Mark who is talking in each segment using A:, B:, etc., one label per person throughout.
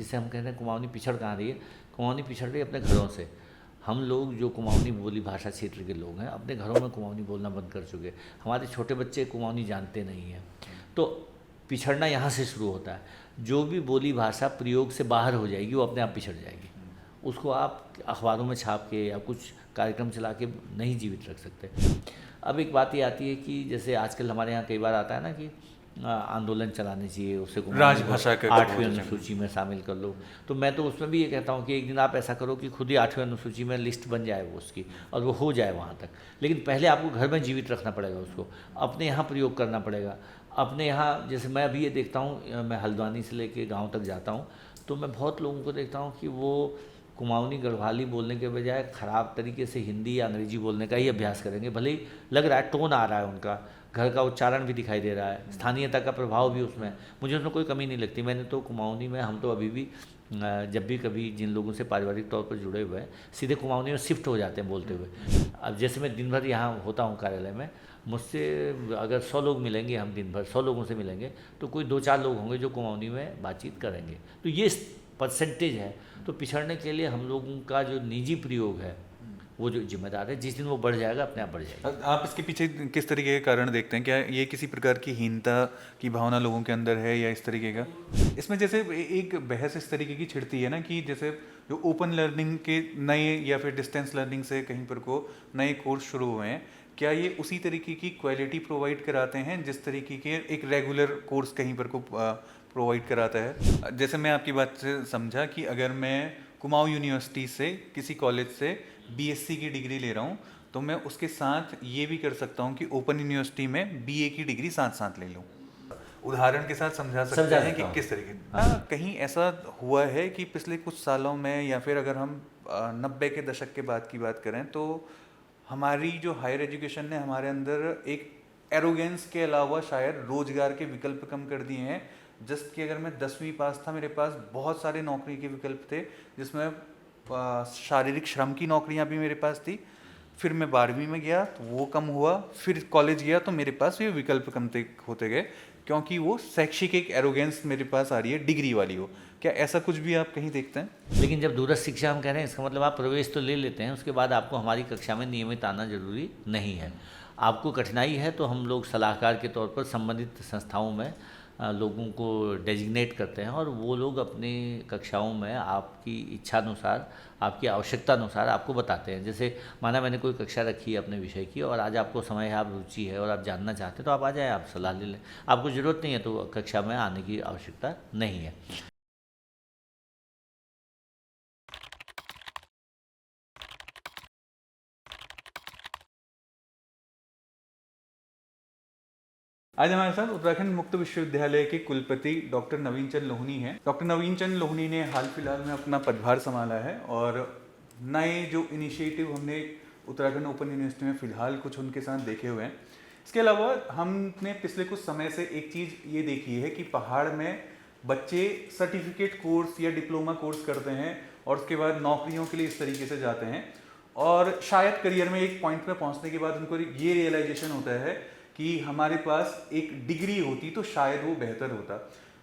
A: जिसे हम कहते हैं कुमाऊनी पिछड़ कहाँ रही है, कुमाऊनी पिछड़ रही है अपने घरों से। हम लोग जो कुमाऊनी बोली भाषा क्षेत्र के लोग हैं अपने घरों में कुमाऊनी बोलना बंद कर चुके हैं। हमारे छोटे बच्चे कुमाऊनी जानते नहीं हैं। तो पिछड़ना यहाँ से शुरू होता है। जो भी बोली भाषा प्रयोग से बाहर हो जाएगी वो अपने आप पिछड़ जाएगी। उसको आप अखबारों में छाप के या कुछ कार्यक्रम चला के नहीं जीवित रख सकते। अब एक बात ये आती है कि जैसे आजकल हमारे यहाँ कई बार आता है ना कि आंदोलन चलाने चाहिए, उससे
B: राजभाषा का
A: 8वीं अनुसूची में शामिल कर लो। तो मैं तो उसमें भी ये कहता हूँ कि एक दिन आप ऐसा करो कि खुद ही 8वीं अनुसूची में लिस्ट बन जाए वो उसकी, और वो हो जाए वहाँ तक। लेकिन पहले आपको घर में जीवित रखना पड़ेगा, उसको अपने यहाँ प्रयोग करना पड़ेगा। अपने यहाँ जैसे मैं अभी ये देखता हूँ, मैं हल्द्वानी से लेके गाँव तक जाता हूँ तो मैं बहुत लोगों को देखता हूँ कि वो कुमाऊनी गढ़वाली बोलने के बजाय ख़राब तरीके से हिंदी या अंग्रेजी बोलने का ही अभ्यास करेंगे। भले ही लग रहा है, टोन आ रहा है उनका, घर का उच्चारण भी दिखाई दे रहा है, स्थानीयता का प्रभाव भी उसमें, मुझे उसमें कोई कमी नहीं लगती। मैंने तो कुमाऊनी में, हम तो अभी भी जब भी कभी जिन लोगों से पारिवारिक तौर पर जुड़े हुए हैं सीधे कुमाऊनी में शिफ्ट हो जाते हैं बोलते हुए। अब जैसे मैं दिन भर यहाँ होता हूँ कार्यालय में, मुझसे अगर 100 लोग मिलेंगे, हम दिन भर 100 लोगों से मिलेंगे तो कोई 2-4 लोग होंगे जो कुमाऊनी में बातचीत करेंगे। तो ये परसेंटेज है। तो पिछड़ने के लिए हम लोगों का जो निजी प्रयोग है वो जो जिम्मेदार है, जिस दिन वो बढ़ जाएगा अपने आप बढ़ जाएगा।
B: आप इसके पीछे किस तरीके के कारण देखते हैं? क्या ये किसी प्रकार की हीनता की भावना लोगों के अंदर है या इस तरीके का? इसमें जैसे एक बहस इस तरीके की छिड़ती है ना कि जैसे जो ओपन लर्निंग के नए या फिर डिस्टेंस लर्निंग से कहीं पर को नए कोर्स शुरू हुए हैं, क्या ये उसी तरीके की क्वालिटी प्रोवाइड कराते हैं जिस तरीके के एक रेगुलर कोर्स कहीं पर को प्रोवाइड कराता है? जैसे मैं आपकी बात से समझा कि अगर मैं कुमाऊं यूनिवर्सिटी से किसी कॉलेज से बीएससी की डिग्री ले रहा हूँ तो मैं उसके साथ ये भी कर सकता हूँ कि ओपन यूनिवर्सिटी में बीए की डिग्री साथ साथ ले लूँ। उदाहरण के साथ समझा सकते हैं कि किस तरीके। कहीं ऐसा हुआ है कि पिछले कुछ सालों में या फिर अगर हम 90 के दशक के बाद की बात करें तो हमारी जो हायर एजुकेशन ने हमारे अंदर एक एरोगेंस के अलावा शायद रोजगार के विकल्प कम कर दिए हैं। जस्ट कि अगर मैं 10वीं पास था, मेरे पास बहुत सारे नौकरी के विकल्प थे जिसमें शारीरिक श्रम की नौकरियां भी मेरे पास थी। फिर मैं 12वीं में गया तो वो कम हुआ, फिर कॉलेज गया तो मेरे पास ये विकल्प कम होते गए क्योंकि वो शैक्षिक एक एरोगेंस मेरे पास आ रही है डिग्री वाली हो। क्या ऐसा कुछ भी आप कहीं देखते हैं?
A: लेकिन जब दूरस्थ शिक्षा हम कह रहे हैं इसका मतलब आप प्रवेश तो ले लेते हैं, उसके बाद आपको हमारी कक्षा में नियमित आना जरूरी नहीं है। आपको कठिनाई है तो हम लोग सलाहकार के तौर पर संबंधित संस्थाओं में लोगों को डेजिग्नेट करते हैं और वो लोग अपनी कक्षाओं में आपकी इच्छा अनुसार, आपकी आवश्यकता अनुसार आपको बताते हैं। जैसे माना मैंने कोई कक्षा रखी है अपने विषय की और आज आपको समय है, आप रुचि है और आप जानना चाहते हैं तो आप आ जाएं, आप सलाह ले लें। आपको ज़रूरत नहीं है तो कक्षा में आने की आवश्यकता नहीं है।
B: आज हमारे साथ उत्तराखंड मुक्त विश्वविद्यालय के कुलपति डॉक्टर नवीन चंद लोहनी हैं। डॉक्टर नवीन चंद लोहनी ने हाल फिलहाल में अपना पदभार संभाला है और नए जो इनिशिएटिव हमने उत्तराखंड ओपन यूनिवर्सिटी में फिलहाल कुछ उनके साथ देखे हुए हैं। इसके अलावा हमने पिछले कुछ समय से एक चीज़ ये देखी है कि पहाड़ में बच्चे सर्टिफिकेट कोर्स या डिप्लोमा कोर्स करते हैं और उसके बाद नौकरियों के लिए इस तरीके से जाते हैं और शायद करियर में एक पॉइंट पे पहुंचने के बाद उनको ये रियलाइजेशन होता है कि हमारे पास एक डिग्री होती तो शायद वो बेहतर होता।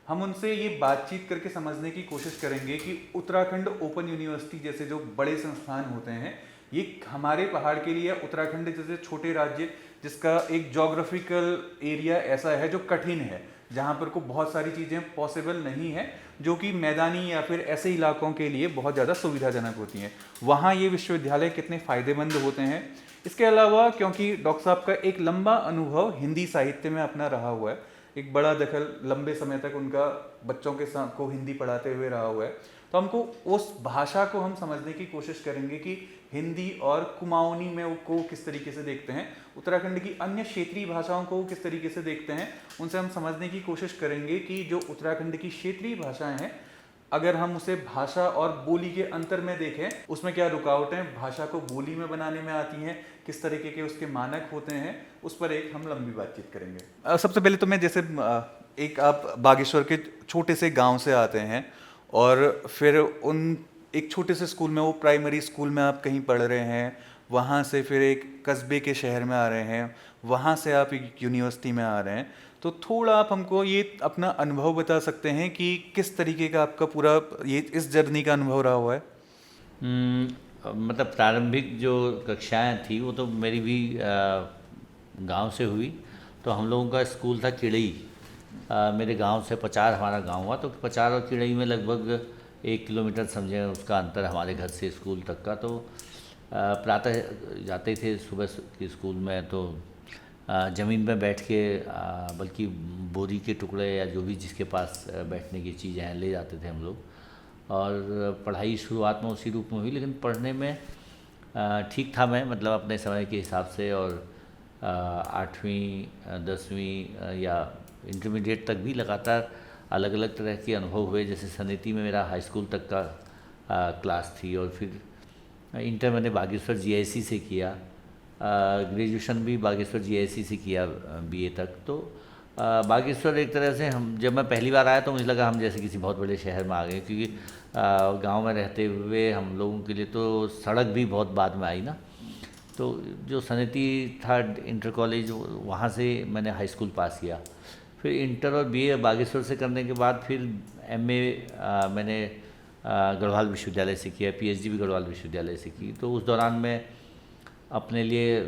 B: हम उनसे ये बातचीत करके समझने की कोशिश करेंगे कि उत्तराखंड ओपन यूनिवर्सिटी जैसे जो बड़े संस्थान होते हैं ये हमारे पहाड़ के लिए, उत्तराखंड जैसे छोटे राज्य जिसका एक जोग्राफिकल एरिया ऐसा है जो कठिन है, जहाँ पर को बहुत सारी चीज़ें पॉसिबल नहीं है जो कि मैदानी या फिर ऐसे इलाकों के लिए बहुत ज़्यादा सुविधाजनक होती हैं, वहाँ ये विश्वविद्यालय कितने फ़ायदेमंद होते हैं। इसके अलावा क्योंकि डॉक्टर साहब का एक लंबा अनुभव हिंदी साहित्य में अपना रहा हुआ है, एक बड़ा दखल लंबे समय तक उनका बच्चों के साथ को हिंदी पढ़ाते हुए रहा हुआ है, तो हमको उस भाषा को हम समझने की कोशिश करेंगे कि हिंदी और कुमाऊनी में को किस तरीके से देखते हैं, उत्तराखंड की अन्य क्षेत्रीय भाषाओं को किस तरीके से देखते हैं। उनसे हम समझने की कोशिश करेंगे कि जो उत्तराखंड की क्षेत्रीय भाषाएं हैं अगर हम उसे भाषा और बोली के अंतर में देखें उसमें क्या रुकावटें भाषा को बोली में बनाने में आती हैं, किस तरीके के उसके मानक होते हैं, उस पर एक हम लंबी बातचीत करेंगे। सबसे पहले तो मैं जैसे एक आप बागेश्वर के छोटे से गांव से आते हैं और फिर उन एक छोटे से स्कूल में, वो प्राइमरी स्कूल में आप कहीं पढ़ रहे हैं, वहाँ से फिर एक कस्बे के शहर में आ रहे हैं, वहाँ से आप एक यूनिवर्सिटी में आ रहे हैं, तो थोड़ा आप हमको ये अपना अनुभव बता सकते हैं कि किस तरीके का आपका पूरा ये इस जर्नी का अनुभव रहा हुआ है?
A: मतलब प्रारंभिक जो कक्षाएं थी वो तो मेरी भी गांव से हुई। तो हम लोगों का स्कूल था किड़ई। मेरे गांव से पचार हमारा गांव हुआ, तो पचार और किड़ई में लगभग 1 किलोमीटर समझें उसका अंतर हमारे घर से स्कूल तक का। तो प्रातः जाते थे सुबह के स्कूल में, तो ज़मीन में बैठ के बल्कि बोरी के टुकड़े या जो भी जिसके पास बैठने की चीज़ें हैं ले जाते थे हम लोग। और पढ़ाई शुरुआत में उसी रूप में हुई, लेकिन पढ़ने में ठीक था मैं, मतलब अपने समय के हिसाब से। और 8वीं 10वीं या इंटरमीडिएट तक भी लगातार अलग अलग तरह के अनुभव हुए। जैसे सनेती में मेरा हाई स्कूल तक का क्लास थी, और फिर इंटर मैंने बागेश्वर जीआईसी से किया, ग्रेजुएशन भी बागेश्वर जीआईसी से किया बीए तक। तो बागेश्वर एक तरह से हम जब मैं पहली बार आया तो मुझे लगा हम जैसे किसी बहुत बड़े शहर में आ गए, क्योंकि गांव में रहते हुए हम लोगों के लिए तो सड़क भी बहुत बाद में आई ना। तो जो सनेती था इंटर कॉलेज, वहाँ से मैंने हाई स्कूल पास किया। फिर इंटर और बीए बागेश्वर से करने के बाद फिर एमए मैंने गढ़वाल विश्वविद्यालय से किया, पीएचडी भी गढ़वाल विश्वविद्यालय से की। तो उस दौरान मैं अपने लिए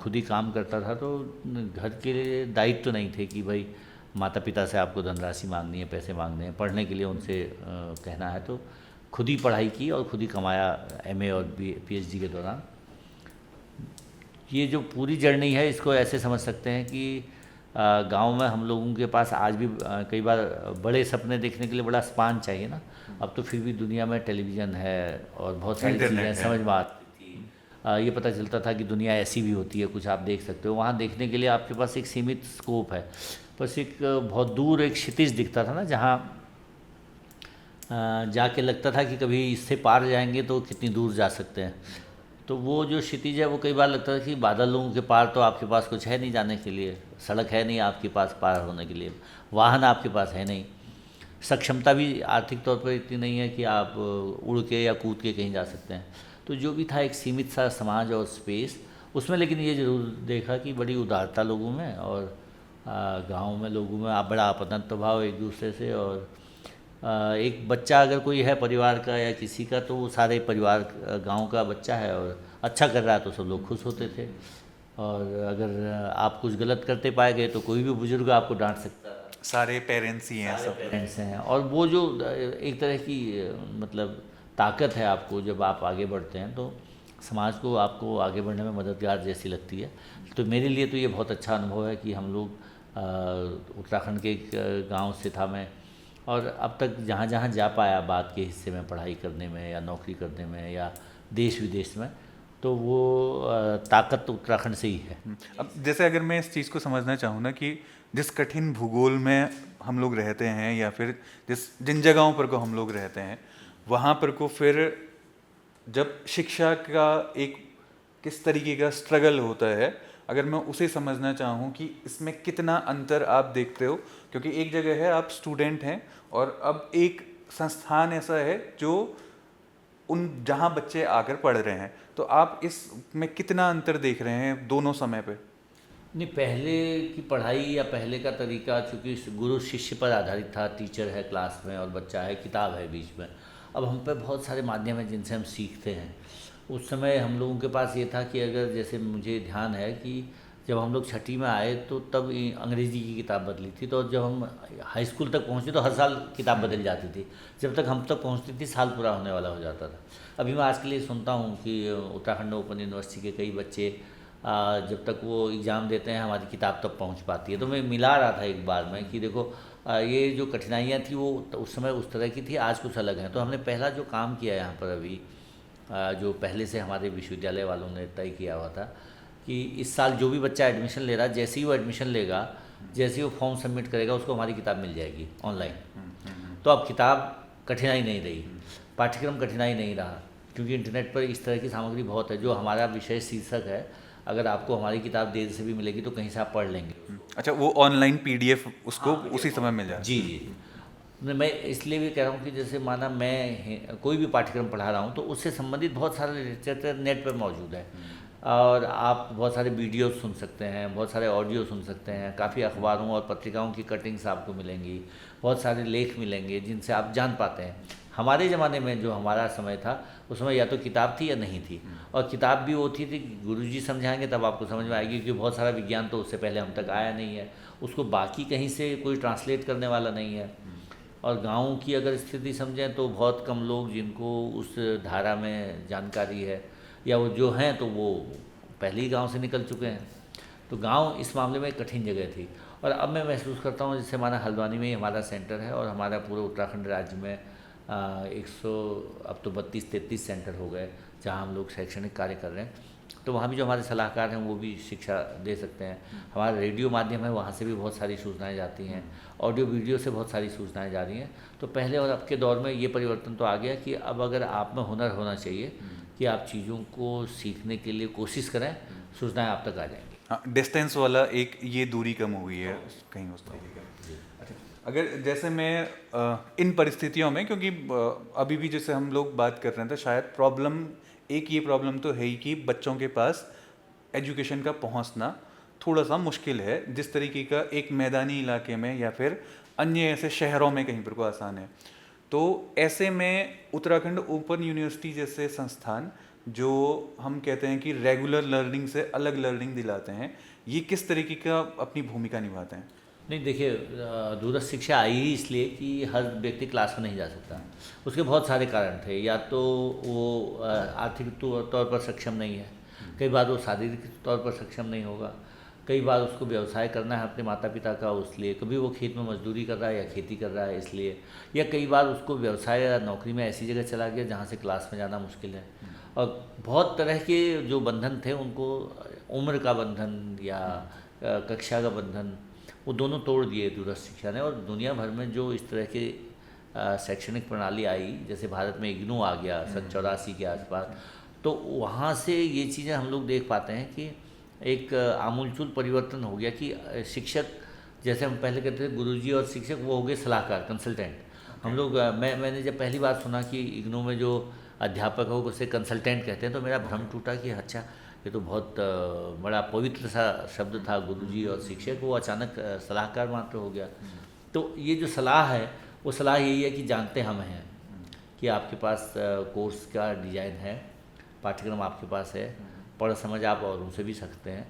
A: खुद ही काम करता था, तो घर के लिए दायित्व तो नहीं थे कि भाई माता पिता से आपको धनराशि मांगनी है, पैसे मांगने हैं, पढ़ने के लिए उनसे कहना है। तो खुद ही पढ़ाई की और खुद ही कमाया एमए और पीएचडी के दौरान। ये जो पूरी जर्नी है इसको ऐसे समझ सकते हैं कि गांव में हम लोगों के पास आज भी कई बार बड़े सपने देखने के लिए बड़ा स्पान चाहिए ना। अब तो फिर भी दुनिया में टेलीविज़न है और बहुत सारी चीज़ें समझ में आती थी। ये पता चलता था कि दुनिया ऐसी भी होती है, कुछ आप देख सकते हो। वहाँ देखने के लिए आपके पास एक सीमित स्कोप है, बस एक बहुत दूर एक क्षितिज दिखता था ना, जहाँ जाके लगता था कि कभी इससे पार जाएंगे तो कितनी दूर जा सकते हैं। तो वो जो क्षितिज है वो कई बार लगता था कि बादलों के पार तो आपके पास कुछ है नहीं जाने के लिए, सड़क है नहीं आपके पास पार होने के लिए, वाहन आपके पास है नहीं, सक्षमता भी आर्थिक तौर पर इतनी नहीं है कि आप उड़ के या कूद के कहीं जा सकते हैं। तो जो भी था एक सीमित सा समाज और स्पेस उसमें। लेकिन ये ज़रूर देखा कि बड़ी उदारता लोगों में, और गाँव में लोगों में आप बड़ा अपनत्व भाव एक दूसरे से। और एक बच्चा अगर कोई है परिवार का या किसी का, तो वो सारे परिवार गांव का बच्चा है और अच्छा कर रहा है तो सब लोग खुश होते थे। और अगर आप कुछ गलत करते पाए गए तो कोई भी बुजुर्ग आपको डांट सकता है।
B: सारे पेरेंट्स ही हैं, सब
A: पेरेंट्स हैं। और वो जो एक तरह की मतलब ताकत है आपको, जब आप आगे बढ़ते हैं तो समाज को आपको आगे बढ़ने में मददगार जैसी लगती है। तो मेरे लिए तो ये बहुत अच्छा अनुभव है कि हम लोग उत्तराखंड के एक गाँव से था मैं, और अब तक जहाँ जहाँ जा पाया बाद के हिस्से में पढ़ाई करने में या नौकरी करने में या देश विदेश में, तो वो ताकत उत्तराखंड से ही है।
B: अब जैसे अगर मैं इस चीज़ को समझना चाहूँ ना कि जिस कठिन भूगोल में हम लोग रहते हैं, या फिर जिन जगहों पर को हम लोग रहते हैं, वहाँ पर को फिर जब शिक्षा का एक किस तरीके का स्ट्रगल होता है, अगर मैं उसे समझना चाहूँ कि इसमें कितना अंतर आप देखते हो, क्योंकि एक जगह है आप स्टूडेंट हैं और अब एक संस्थान ऐसा है जो उन जहाँ बच्चे आकर पढ़ रहे हैं, तो आप इसमें कितना अंतर देख रहे हैं दोनों समय पे?
A: नहीं, पहले की पढ़ाई या पहले का तरीका चूँकि गुरु शिष्य पर आधारित था, टीचर है क्लास में और बच्चा है, किताब है बीच में। अब हम पे बहुत सारे माध्यम हैं जिनसे हम सीखते हैं। उस समय हम लोगों के पास ये था कि अगर जैसे मुझे ध्यान है कि जब हम लोग छठी में आए तो तब अंग्रेज़ी की किताब बदली थी, तो जब हम हाई स्कूल तक पहुँचे तो हर साल किताब बदल जाती थी। जब तक हम तक पहुँचती थी साल पूरा होने वाला हो जाता था। अभी मैं आज के लिए सुनता हूँ कि उत्तराखंड ओपन यूनिवर्सिटी के कई बच्चे जब तक वो एग्ज़ाम देते हैं हमारी किताब तक पहुँच पाती है। तो मैं मिला रहा था एक बार में कि देखो ये जो कठिनाइयाँ थी वो उस समय उस तरह की थी, आज कुछ अलग है। तो हमने पहला जो काम किया यहाँ पर अभी, जो पहले से हमारे विश्वविद्यालय वालों ने तय किया हुआ था कि इस साल जो भी बच्चा एडमिशन ले रहा है, जैसे ही वो एडमिशन लेगा, जैसे ही वो फॉर्म सबमिट करेगा, उसको हमारी किताब मिल जाएगी ऑनलाइन। तो अब किताब कठिनाई नहीं रही, पाठ्यक्रम कठिनाई नहीं रहा, क्योंकि इंटरनेट पर इस तरह की सामग्री बहुत है। जो हमारा विषय शीर्षक है, अगर आपको हमारी किताब देर से भी मिलेगी तो कहीं से आप पढ़ लेंगे।
B: अच्छा, वो ऑनलाइन PDF उसको उसी समय मिल जाए?
A: जी जी। मैं इसलिए भी कह रहा हूँ कि जैसे माना मैं कोई भी पाठ्यक्रम पढ़ा रहा हूँ तो उससे संबंधित बहुत सारे लिटरेचर नेट पर मौजूद है। और आप बहुत सारे वीडियो सुन सकते हैं, बहुत सारे ऑडियो सुन सकते हैं, काफ़ी अखबारों और पत्रिकाओं की कटिंग्स आपको मिलेंगी, बहुत सारे लेख मिलेंगे जिनसे आप जान पाते हैं। हमारे ज़माने में जो हमारा समय था उस समय या तो किताब थी या नहीं थी, और किताब भी वो थी कि गुरुजी समझाएंगे तब आपको समझ में आएगी, क्योंकि बहुत सारा विज्ञान तो उससे पहले हम तक आया नहीं है, उसको बाकी कहीं से कोई ट्रांसलेट करने वाला नहीं है। और गाँव की अगर स्थिति समझें तो बहुत कम लोग जिनको उस धारा में जानकारी है, या वो जो हैं तो वो पहले ही गाँव से निकल चुके हैं। तो गांव इस मामले में एक कठिन जगह थी। और अब मैं महसूस करता हूँ, जैसे हमारा हल्द्वानी में ही हमारा सेंटर है, और हमारा पूरे उत्तराखंड राज्य में 100 अब तो 32-33 सेंटर हो गए जहाँ हम लोग शैक्षणिक कार्य कर रहे हैं। तो वहाँ भी जो हमारे सलाहकार हैं वो भी शिक्षा दे सकते हैं। हमारा रेडियो माध्यम है, वहाँ से भी बहुत सारी सूचनाएं जाती हैं, ऑडियो वीडियो से बहुत सारी सूचनाएं जा रही हैं। तो पहले और अब के दौर में ये परिवर्तन तो आ गया कि अब अगर आप में हुनर होना चाहिए कि आप चीज़ों को सीखने के लिए कोशिश करें, सूचनाएं आप तक आ जाएंगी।
B: हाँ, डिस्टेंस वाला एक ये दूरी कम हो गई है कहीं उस तरीके का। अच्छा, अगर जैसे मैं इन परिस्थितियों में, क्योंकि अभी भी जैसे हम लोग बात कर रहे थे, शायद प्रॉब्लम एक ये प्रॉब्लम तो है ही कि बच्चों के पास एजुकेशन का पहुंचना थोड़ा सा मुश्किल है, जिस तरीके का एक मैदानी इलाके में या फिर अन्य ऐसे शहरों में कहीं पर को आसान है। तो ऐसे में उत्तराखंड ओपन यूनिवर्सिटी जैसे संस्थान जो हम कहते हैं कि रेगुलर लर्निंग से अलग लर्निंग दिलाते हैं, ये किस तरीके का अपनी भूमिका निभाते हैं?
A: नहीं, देखिए, दूरस्थ शिक्षा आई ही इसलिए कि हर व्यक्ति क्लास में नहीं जा सकता। उसके बहुत सारे कारण थे, या तो वो आर्थिक तौर पर सक्षम नहीं है, कई बार वो शारीरिक तौर पर सक्षम नहीं होगा, कई बार उसको व्यवसाय करना है अपने माता पिता का, उसलिए कभी वो खेत में मजदूरी कर रहा है या खेती कर रहा है इसलिए, या कई बार उसको व्यवसाय या नौकरी में ऐसी जगह चला गया जहाँ से क्लास में जाना मुश्किल है। और बहुत तरह के जो बंधन थे उनको, उम्र का बंधन या कक्षा का बंधन, वो दोनों तोड़ दिए दूरस्थ शिक्षा ने। और दुनिया भर में जो इस तरह के शैक्षणिक प्रणाली आई, जैसे भारत में इग्नू आ गया सन 84 के आसपास, तो वहाँ से ये चीज़ें हम लोग देख पाते हैं कि एक आमूलचूल परिवर्तन हो गया कि शिक्षक, जैसे हम पहले कहते थे गुरुजी और शिक्षक, वो हो गए सलाहकार, कंसल्टेंट। हम लोग मैंने जब पहली बार सुना कि इग्नू में जो अध्यापक हो उसे कंसल्टेंट कहते हैं, तो मेरा भ्रम टूटा कि अच्छा, ये तो बहुत बड़ा पवित्र सा शब्द था, गुरुजी और शिक्षक, वो अचानक सलाहकार मात्र हो गया। तो ये जो सलाह है, वो सलाह यही है कि जानते हम हैं कि आपके पास कोर्स का डिज़ाइन है, पाठ्यक्रम आपके पास है, पढ़ समझ आप और उनसे भी सकते हैं।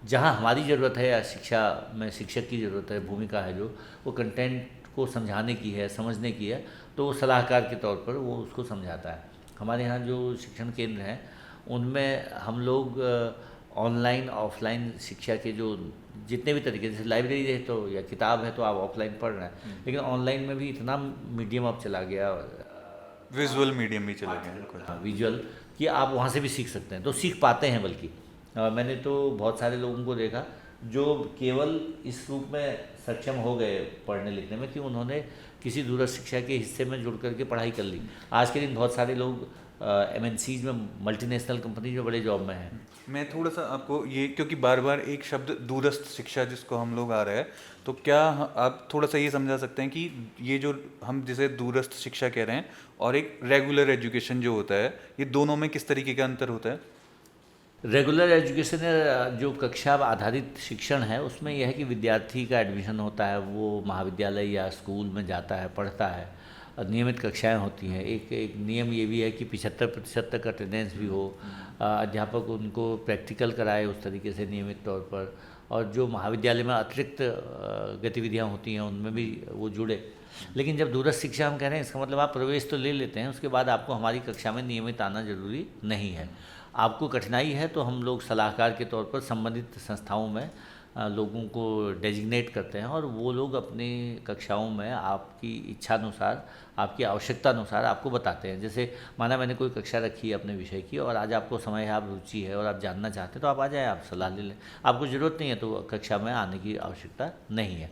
A: जहाँ हमारी ज़रूरत है या शिक्षा में शिक्षक की ज़रूरत है, भूमिका है जो, वो कंटेंट को समझाने की है, समझने की है, तो वो सलाहकार के तौर पर वो उसको समझाता है। हमारे यहाँ जो शिक्षण केंद्र हैं उनमें हम लोग ऑनलाइन ऑफलाइन शिक्षा के जो जितने भी तरीके, जैसे लाइब्रेरी है तो या किताब है तो आप ऑफलाइन पढ़ रहे हैं, लेकिन ऑनलाइन में भी इतना मीडियम अब चला गया,
B: विजुअल मीडियम भी चला गया,
A: विजुअल, कि आप वहाँ से भी सीख सकते हैं, तो सीख पाते हैं। बल्कि मैंने तो बहुत सारे लोगों को देखा जो केवल इस रूप में सक्षम हो गए पढ़ने लिखने में कि उन्होंने किसी दूरस्थ शिक्षा के हिस्से में जुड़ करके पढ़ाई कर ली। आज के दिन बहुत सारे लोग MNCs में, मल्टीनेशनल कंपनी में बड़े जॉब में हैं।
B: मैं थोड़ा सा आपको ये, क्योंकि बार बार एक शब्द दूरस्थ शिक्षा जिसको हम लोग आ रहे हैं, तो क्या आप थोड़ा सा ये समझा सकते हैं कि ये जो हम जिसे दूरस्थ शिक्षा कह रहे हैं और एक रेगुलर एजुकेशन जो होता है, ये दोनों में किस तरीके का अंतर होता है?
A: रेगुलर एजुकेशन जो कक्षा आधारित शिक्षण है, उसमें यह है कि विद्यार्थी का एडमिशन होता है, वो महाविद्यालय या स्कूल में जाता है, पढ़ता है, और नियमित कक्षाएं होती हैं। एक नियम ये भी है कि 75% तक अटेंडेंस भी हो, अध्यापक उनको प्रैक्टिकल कराए उस तरीके से नियमित तौर पर, और जो महाविद्यालय में अतिरिक्त गतिविधियां होती हैं उनमें भी वो जुड़े। लेकिन जब दूरस्थ शिक्षा हम कह रहे हैं, इसका मतलब आप प्रवेश तो ले लेते हैं, उसके बाद आपको हमारी कक्षा में नियमित आना जरूरी नहीं है। आपको कठिनाई है तो हम लोग सलाहकार के तौर पर संबंधित संस्थाओं में लोगों को डेजिग्नेट करते हैं, और वो लोग अपनी कक्षाओं में आपकी इच्छा अनुसार, आपकी आवश्यकता अनुसार आपको बताते हैं। जैसे माना मैंने कोई कक्षा रखी है अपने विषय की, और आज आपको समय है, आप रुचि है और आप जानना चाहते हैं, तो आप आ जाए, आप सलाह ले लें। आपको ज़रूरत नहीं है तो कक्षा में आने की आवश्यकता नहीं है।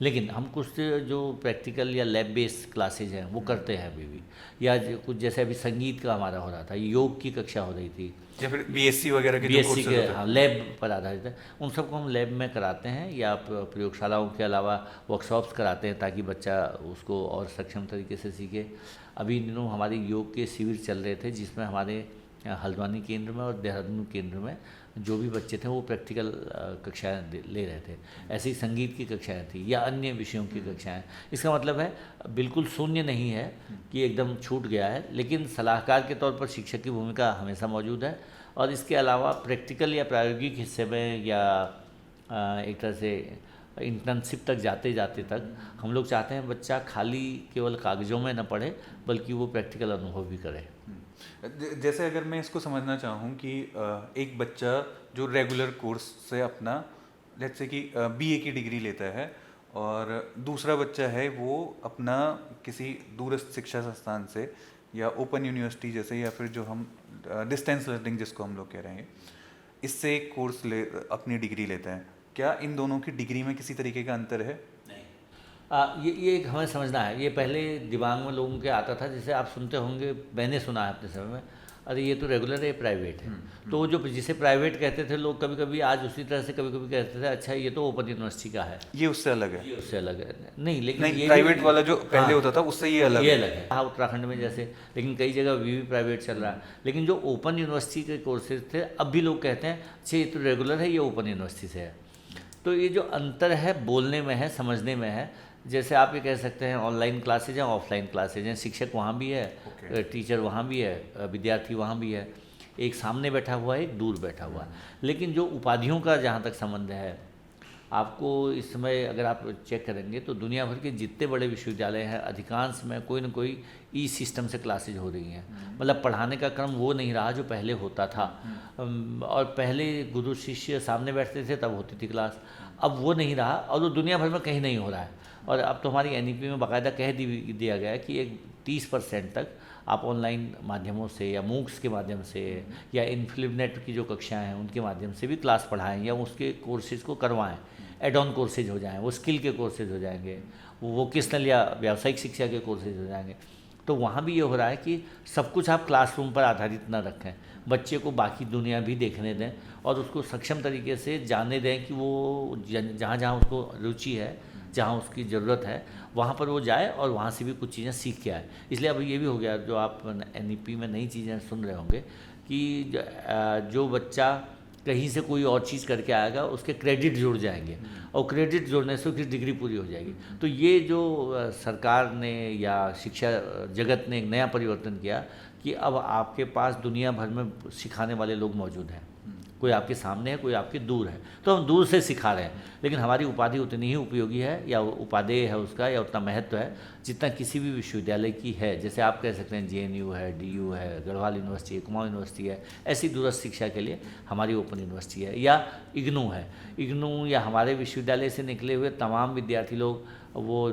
A: लेकिन हम कुछ जो प्रैक्टिकल या लैब बेस्ड क्लासेज हैं वो करते हैं अभी भी, या कुछ जैसे अभी संगीत का हमारा हो रहा था, योग की कक्षा हो रही थी,
B: या फिर BSc वगैरह के
A: BSc के, हाँ, लैब पर आधारित है, उन सबको हम लैब में कराते हैं, या प्रयोगशालाओं के अलावा वर्कशॉप्स कराते हैं ताकि बच्चा उसको और सक्षम तरीके से सीखे। अभी इन दिनों हमारे योग के शिविर चल रहे थे जिसमें हमारे हल्द्वानी केंद्र में और देहरादून केंद्र में जो भी बच्चे थे वो प्रैक्टिकल कक्षाएं ले रहे थे। ऐसे ही संगीत की कक्षाएं थी या अन्य विषयों की कक्षाएं। इसका मतलब है बिल्कुल शून्य नहीं है कि एकदम छूट गया है, लेकिन सलाहकार के तौर पर शिक्षक की भूमिका हमेशा मौजूद है। और इसके अलावा प्रैक्टिकल या प्रायोगिक हिस्से में या एक तरह से इंटर्नशिप तक जाते जाते तक हम लोग चाहते हैं बच्चा खाली केवल कागज़ों में न पढ़े बल्कि वो प्रैक्टिकल अनुभव भी करे।
B: जैसे अगर मैं इसको समझना चाहूँ कि एक बच्चा जो रेगुलर कोर्स से अपना लेट्स से कि बीए की डिग्री लेता है और दूसरा बच्चा है वो अपना किसी दूरस्थ शिक्षा संस्थान से या ओपन यूनिवर्सिटी जैसे या फिर जो हम डिस्टेंस लर्निंग जिसको हम लोग कह रहे हैं इससे एक कोर्स ले अपनी डिग्री लेता है, क्या इन दोनों की डिग्री में किसी तरीके का अंतर है?
A: ये एक हमें समझना है। ये पहले दिमाग में लोगों के आता था, जैसे आप सुनते होंगे, मैंने सुना है अपने समय में, अरे ये तो रेगुलर है, ये प्राइवेट है। तो जो जिसे प्राइवेट कहते थे लोग कभी कभी आज उसी तरह से कभी कभी कहते थे अच्छा ये तो ओपन यूनिवर्सिटी का है,
B: ये उससे अलग है।
A: ये उससे अलग है। नहीं, लेकिन
B: नहीं,
A: ये
B: प्राइवेट वाला जो पहले होता था उससे ये अलग
A: है। हाँ, उत्तराखंड में जैसे, लेकिन कई जगह भी प्राइवेट चल रहा है। लेकिन जो ओपन यूनिवर्सिटी के कोर्सेज थे अब भी लोग कहते हैं अच्छा ये तो रेगुलर है, ये ओपन यूनिवर्सिटी से है। तो ये जो अंतर है बोलने में है, समझने में है। जैसे आप ये कह सकते हैं ऑनलाइन क्लासेज हैं, ऑफलाइन क्लासेज हैं, शिक्षक वहाँ भी है, टीचर वहाँ भी है, विद्यार्थी वहाँ भी है, एक सामने बैठा हुआ है, एक दूर बैठा हुआ है। लेकिन जो उपाधियों का जहाँ तक संबंध है, आपको इस समय अगर आप चेक करेंगे तो दुनिया भर के जितने बड़े विश्वविद्यालय हैं अधिकांश में कोई न कोई ई सिस्टम से क्लासेज हो रही हैं। मतलब पढ़ाने का क्रम वो नहीं रहा जो पहले होता था। और पहले गुरु शिष्य सामने बैठते थे तब होती थी क्लास, अब वो नहीं रहा और वो दुनिया भर में कहीं नहीं हो रहा है। और अब तो हमारी एनईपी में बाकायदा कह दिया गया है कि एक 30% तक आप ऑनलाइन माध्यमों से या मूक्स के माध्यम से या इन्फ्लिपनेट की जो कक्षाएं हैं उनके माध्यम से भी क्लास पढ़ाएं या उसके कोर्सेज को करवाएं। एड ऑन कोर्सेज हो जाएं, वो स्किल के कोर्सेज हो जाएंगे, वो वोकेशनल या व्यावसायिक शिक्षा के कोर्सेज हो जाएंगे। तो वहाँ भी ये हो रहा है कि सब कुछ आप क्लासरूम पर आधारित न रखें, बच्चे को बाकी दुनिया भी देखने दें और उसको सक्षम तरीके से जानने दें कि वो जहाँ जहाँ उसको रुचि है, जहाँ उसकी ज़रूरत है वहाँ पर वो जाए और वहाँ से भी कुछ चीज़ें सीख के आए। इसलिए अब ये भी हो गया जो आप एनईपी में नई चीज़ें सुन रहे होंगे कि जो बच्चा कहीं से कोई और चीज़ करके आएगा उसके क्रेडिट जुड़ जाएंगे और क्रेडिट जुड़ने से उसकी डिग्री पूरी हो जाएगी। तो ये जो सरकार ने या शिक्षा जगत ने एक नया परिवर्तन किया कि अब आपके पास दुनिया भर में सिखाने वाले लोग मौजूद हैं। कोई आपके सामने है, कोई आपके दूर है, तो हम दूर से सिखा रहे हैं, लेकिन हमारी उपाधि उतनी ही उपयोगी है या उपादेय है उसका या उतना महत्व है जितना किसी भी विश्वविद्यालय की है। जैसे आप कह सकते हैं जेएनयू है, डीयू है, गढ़वाल यूनिवर्सिटी है, कुमाऊं यूनिवर्सिटी है। ऐसी दूरस्थ शिक्षा के लिए हमारी ओपन यूनिवर्सिटी है या इग्नू है। इग्नू या हमारे विश्वविद्यालय से निकले हुए तमाम विद्यार्थी लोग वो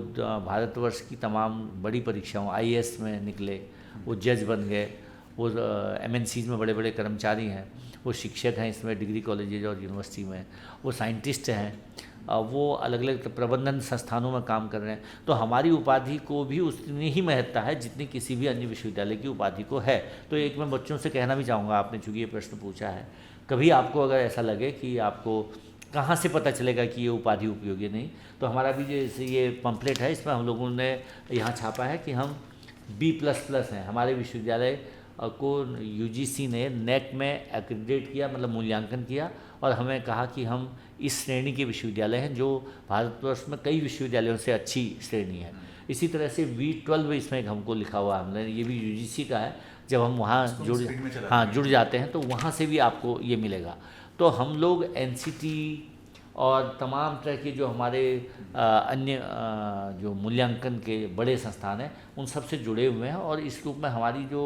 A: भारतवर्ष की तमाम बड़ी परीक्षाओं IAS में निकले, वो जज बन गए, वो MNCs में बड़े बड़े कर्मचारी हैं, वो शिक्षक हैं इसमें डिग्री कॉलेजेज और यूनिवर्सिटी में, वो साइंटिस्ट हैं, वो अलग अलग प्रबंधन संस्थानों में काम कर रहे हैं। तो हमारी उपाधि को भी उतनी ही महत्ता है जितनी किसी भी अन्य विश्वविद्यालय की उपाधि को है। तो एक मैं बच्चों से कहना भी चाहूँगा, आपने चूँकि ये प्रश्न पूछा है, कभी आपको अगर ऐसा लगे कि आपको कहाँ से पता चलेगा कि ये उपाधि उपयोगी नहीं, तो हमारा भी जैसे ये पम्पलेट है इसमें हम लोगों ने यहाँ छापा है कि हम B++ हैं। हमारे विश्वविद्यालय को UGC ने NAC में एक्रेडिट किया, मतलब मूल्यांकन किया और हमें कहा कि हम इस श्रेणी के विश्वविद्यालय हैं जो भारतवर्ष में कई विश्वविद्यालयों से अच्छी श्रेणी है। इसी तरह से V12 इसमें हमको लिखा हुआ हमने, ये भी UGC का है। जब हम वहाँ जुड़ जाते हैं तो वहाँ से भी आपको ये मिलेगा। तो हम लोग NCT और तमाम तरह के जो हमारे अन्य जो मूल्यांकन के बड़े संस्थान हैं उन सब से जुड़े हुए हैं और इस रूप में हमारी जो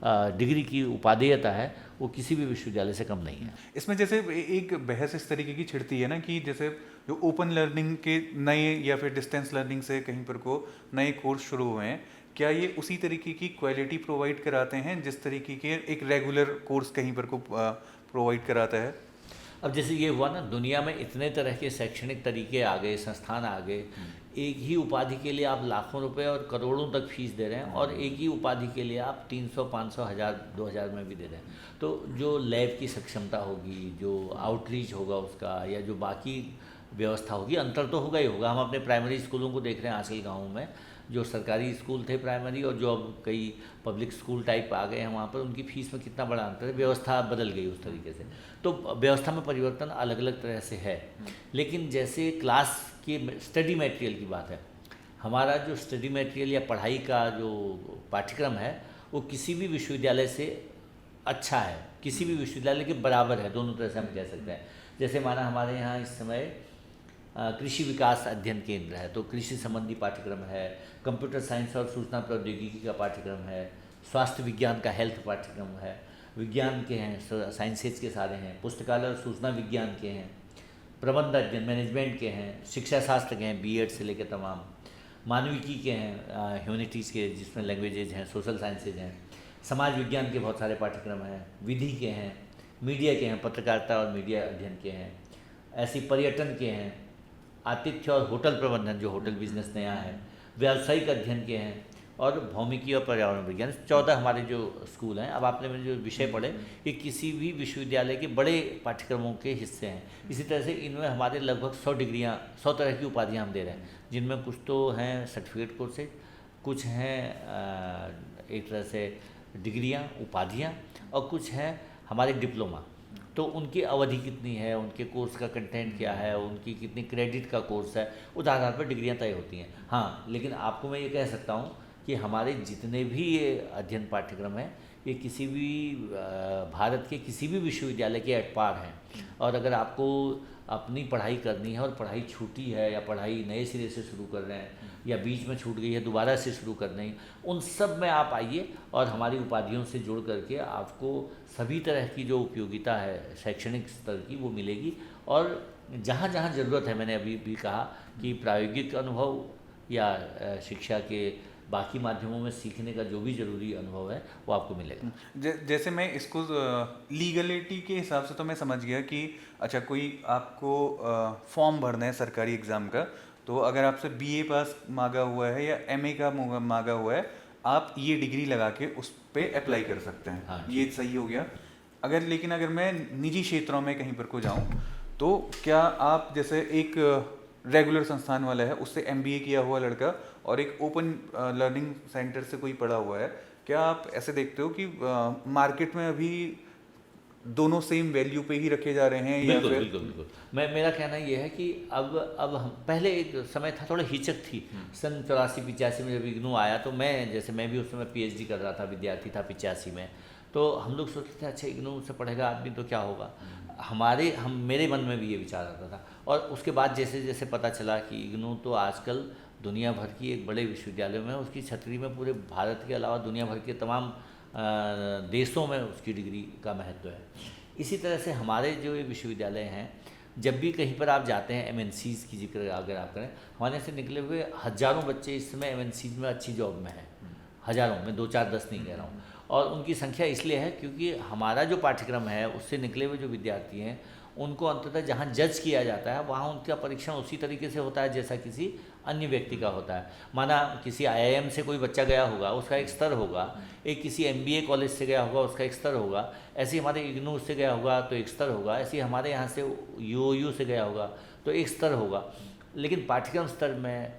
A: डिग्री की उपादेयता है वो किसी भी विश्वविद्यालय से कम नहीं है।
B: इसमें जैसे एक बहस इस तरीके की छिड़ती है ना कि जैसे जो ओपन लर्निंग के नए या फिर डिस्टेंस लर्निंग से कहीं पर को नए कोर्स शुरू हुए हैं, क्या ये उसी तरीके की क्वालिटी प्रोवाइड कराते हैं जिस तरीके के एक रेगुलर कोर्स कहीं पर को प्रोवाइड कराता है?
A: अब जैसे ये हुआ ना, दुनिया में इतने तरह के शैक्षणिक तरीके आ गए, संस्थान आ गए, एक ही उपाधि के लिए आप लाखों रुपए और करोड़ों तक फीस दे रहे हैं और एक ही उपाधि के लिए आप 300, 500, 1000, 2000 में भी दे रहे हैं। तो जो लैब की सक्षमता होगी, जो आउटरीच होगा उसका, या जो बाकी व्यवस्था होगी, अंतर तो होगा ही होगा। हम अपने प्राइमरी स्कूलों को देख रहे हैं आजकल गाँव में, जो सरकारी स्कूल थे प्राइमरी और जो अब कई पब्लिक स्कूल टाइप आ गए हैं वहाँ पर उनकी फ़ीस में कितना बड़ा अंतर है, व्यवस्था बदल गई उस तरीके से। तो व्यवस्था में परिवर्तन अलग अलग तरह से है। लेकिन जैसे क्लास की स्टडी मटेरियल की बात है, हमारा जो स्टडी मटेरियल या पढ़ाई का जो पाठ्यक्रम है वो किसी भी विश्वविद्यालय से अच्छा है, किसी भी विश्वविद्यालय के बराबर है, दोनों तरह से हम कह सकते हैं। जैसे माना हमारे यहाँ इस समय कृषि विकास अध्ययन केंद्र है, तो कृषि संबंधी पाठ्यक्रम है, कंप्यूटर साइंस और सूचना प्रौद्योगिकी का पाठ्यक्रम है, स्वास्थ्य विज्ञान का हेल्थ पाठ्यक्रम है, विज्ञान के हैं, साइंसेज के सारे हैं, पुस्तकालय और सूचना विज्ञान के हैं, प्रबंध अध्ययन मैनेजमेंट के हैं, शिक्षा शास्त्र के हैं बीएड से लेकर तमाम, मानविकी के हैं, ह्यूमैनिटीज़ के जिसमें लैंग्वेजेज हैं, सोशल साइंसेज हैं, समाज विज्ञान के बहुत सारे पाठ्यक्रम हैं, विधि के हैं, मीडिया के हैं, पत्रकारिता और मीडिया अध्ययन के हैं, ऐसी पर्यटन के हैं, आतिथ्य और होटल प्रबंधन जो होटल बिजनेस नया है, व्यावसायिक अध्ययन के हैं और भौमिकी और पर्यावरण विज्ञान, 14 हमारे जो स्कूल हैं। अब आपने जो विषय पढ़े ये किसी भी विश्वविद्यालय के बड़े पाठ्यक्रमों के हिस्से हैं। इसी तरह से इनमें हमारे लगभग 100 डिग्रियाँ, 100 तरह की उपाधियाँ हम दे रहे हैं, जिनमें कुछ तो हैं सर्टिफिकेट कोर्सेज, कुछ हैं एक तरह से डिग्रियाँ उपाधियाँ, और कुछ हैं हमारे डिप्लोमा। तो उनकी अवधि कितनी है, उनके कोर्स का कंटेंट क्या है, उनकी कितनी क्रेडिट का कोर्स है, उस आधार पर डिग्रियाँ तय होती हैं। हाँ, लेकिन आपको मैं ये कह सकता हूँ कि हमारे जितने भी ये अध्ययन पाठ्यक्रम हैं ये किसी भी भारत के किसी भी विश्वविद्यालय के एट पार हैं। और अगर आपको अपनी पढ़ाई करनी है और पढ़ाई छूटी है या पढ़ाई नए सिरे से शुरू कर रहे हैं या बीच में छूट गई है दोबारा से शुरू करनी है, उन सब में आप आइए और हमारी उपाधियों से जुड़ करके आपको सभी तरह की जो उपयोगिता है शैक्षणिक स्तर की वो मिलेगी। और जहाँ जहाँ ज़रूरत है, मैंने अभी भी कहा कि प्रायोगिक अनुभव या शिक्षा के बाकी माध्यमों में सीखने का जो भी ज़रूरी अनुभव है वो आपको मिलेगा।
B: जैसे मैं इसको लीगलिटी के हिसाब से तो मैं समझ गया कि अच्छा कोई आपको फॉर्म भरना है सरकारी एग्ज़ाम का, तो अगर आपसे बीए पास मांगा हुआ है या एमए का मांगा हुआ है, आप ये डिग्री लगा के उस पर अप्लाई कर सकते हैं।
A: हाँ,
B: ये सही हो गया। लेकिन अगर मैं निजी क्षेत्रों में कहीं पर को जाऊँ तो क्या आप जैसे एक रेगुलर संस्थान वाला है उससे एमबीए किया हुआ लड़का और एक ओपन लर्निंग सेंटर से कोई पढ़ा हुआ है, क्या आप ऐसे देखते हो कि मार्केट में अभी दोनों सेम वैल्यू पे ही रखे जा रहे हैं?
A: बिल्कुल बिल्कुल बिल्कुल। मेरा कहना ये है कि अब हम पहले एक समय था थोड़ा हिचक थी, सन 84-85 में जब इग्नू आया तो मैं भी उस समय पीएचडी कर रहा था, विद्यार्थी था 85 में, तो हम लोग सोचते थे अच्छा इग्नू से पढ़ेगा आदमी तो क्या होगा, मेरे मन में भी ये विचार आता था। और उसके बाद जैसे जैसे पता चला कि इग्नू तो आजकल दुनिया भर की एक बड़े विश्वविद्यालयों में, उसकी छतरी में पूरे भारत के अलावा दुनिया भर के तमाम देशों में उसकी डिग्री का महत्व है। इसी तरह से हमारे जो ये विश्वविद्यालय हैं, जब भी कहीं पर आप जाते हैं, एमएनसीज़ की जिक्र अगर आप करें, हमारे से निकले हुए हज़ारों बच्चे इस समय एमएनसीज़ में अच्छी जॉब में हैं, हज़ारों में, 2 4 10 नहीं कह रहा हूँ। और उनकी संख्या इसलिए है क्योंकि हमारा जो पाठ्यक्रम है उससे निकले हुए जो विद्यार्थी हैं उनको अंततः जहाँ जज किया जाता है वहाँ उनका परीक्षण उसी तरीके से होता है जैसा किसी अन्य व्यक्ति का होता है। माना किसी आईआईएम से कोई बच्चा गया होगा, उसका एक स्तर होगा, एक किसी एमबीए कॉलेज से गया होगा, उसका एक स्तर होगा, ऐसे ही हमारे इग्नू से गया होगा तो एक स्तर होगा, ऐसे ही हमारे यहाँ से यूओयू से गया होगा तो एक स्तर होगा। लेकिन पाठ्यक्रम स्तर में,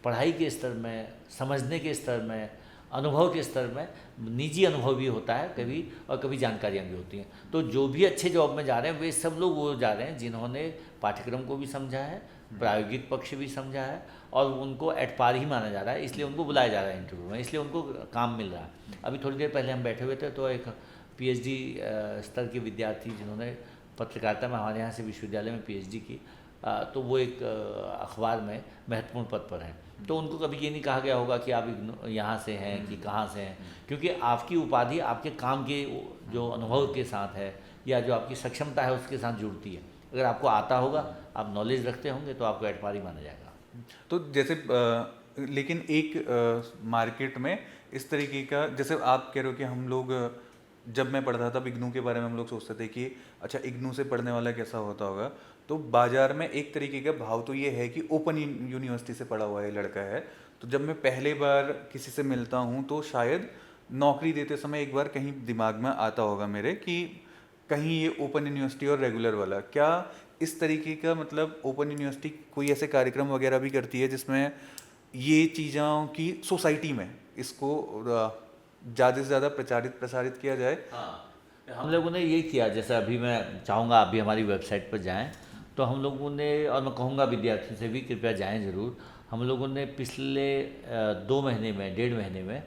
A: पढ़ाई के स्तर में, समझने के स्तर में, अनुभव के स्तर में निजी अनुभव भी होता है कभी, और कभी जानकारियाँ भी होती हैं। तो जो भी अच्छे जॉब में जा रहे हैं वे सब लोग वो जा रहे हैं जिन्होंने पाठ्यक्रम को भी समझा है, प्रायोगिक पक्ष भी समझा है, और उनको एट पार ही माना जा रहा है, इसलिए उनको बुलाया जा रहा है इंटरव्यू में, इसलिए उनको काम मिल रहा है। अभी थोड़ी देर पहले हम बैठे हुए थे तो एक पीएचडी स्तर के विद्यार्थी जिन्होंने पत्रकारिता में हमारे यहाँ से विश्वविद्यालय में पीएचडी की, तो वो एक अखबार में महत्वपूर्ण पद पर हैं। तो उनको कभी ये नहीं कहा गया होगा कि आप यहाँ से हैं कि कहाँ से हैं, क्योंकि आपकी उपाधि आपके काम के जो अनुभव के साथ है या जो आपकी सक्षमता है उसके साथ जुड़ती है। अगर आपको आता होगा, आप नॉलेज रखते होंगे तो आपको एट पार ही माना जाएगा।
B: तो जैसे लेकिन एक मार्केट में इस तरीके का, जैसे आप कह रहे हो कि हम लोग, जब मैं पढ़ता था इग्नू के बारे में हम लोग सोचते थे कि अच्छा इग्नू से पढ़ने वाला कैसा होता होगा, तो बाजार में एक तरीके का भाव तो ये है कि ओपन यूनिवर्सिटी से पढ़ा हुआ ये लड़का है। तो जब मैं पहले बार किसी से मिलता हूँ तो शायद नौकरी देते समय एक बार कहीं दिमाग में आता होगा मेरे कि कहीं ये ओपन यूनिवर्सिटी और रेगुलर वाला, क्या इस तरीके का मतलब ओपन यूनिवर्सिटी कोई ऐसे कार्यक्रम वगैरह भी करती है जिसमें ये चीज़ों की सोसाइटी में इसको ज़्यादा से ज़्यादा प्रसारित किया जाए।
A: हाँ, हम लोगों ने ये किया, जैसे अभी मैं चाहूँगा आप भी हमारी वेबसाइट पर जाएं, तो हम लोगों ने, और मैं कहूँगा विद्यार्थियों से भी कृपया जाएं ज़रूर, हम लोगों ने पिछले 2 महीने में, 1.5 महीने में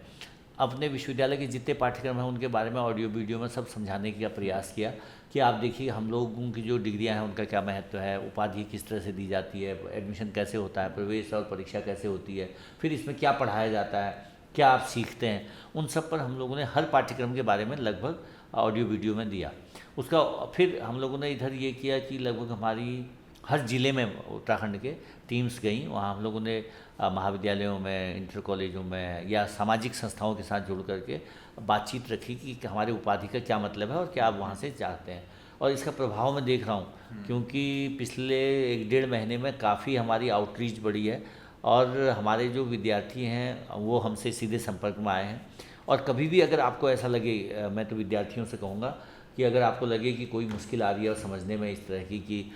A: अपने विश्वविद्यालय के जितने पाठ्यक्रम हैं उनके बारे में ऑडियो वीडियो में सब समझाने का प्रयास किया कि आप देखिए हम लोगों की जो डिग्रियां हैं उनका क्या महत्व है, उपाधि किस तरह से दी जाती है, एडमिशन कैसे होता है, प्रवेश और परीक्षा कैसे होती है, फिर इसमें क्या पढ़ाया जाता है, क्या आप सीखते हैं, उन सब पर हम लोगों ने हर पाठ्यक्रम के बारे में लगभग ऑडियो वीडियो में दिया। उसका फिर हम लोगों ने इधर ये किया कि लगभग हमारी हर ज़िले में उत्तराखंड के टीम्स गई, वहाँ हम लोगों ने महाविद्यालयों में, इंटर कॉलेजों में या सामाजिक संस्थाओं के साथ जुड़ करके बातचीत रखी कि हमारे उपाधि का क्या मतलब है और क्या आप वहाँ से चाहते हैं। और इसका प्रभाव मैं देख रहा हूँ, क्योंकि पिछले 1-1.5 महीने में काफ़ी हमारी आउटरीच बढ़ी है और हमारे जो विद्यार्थी हैं वो हमसे सीधे संपर्क में आए हैं। और कभी भी अगर आपको ऐसा लगे, मैं तो विद्यार्थियों से कहूँगा कि अगर आपको लगे कि कोई मुश्किल आ रही है और समझने में इस तरह की कि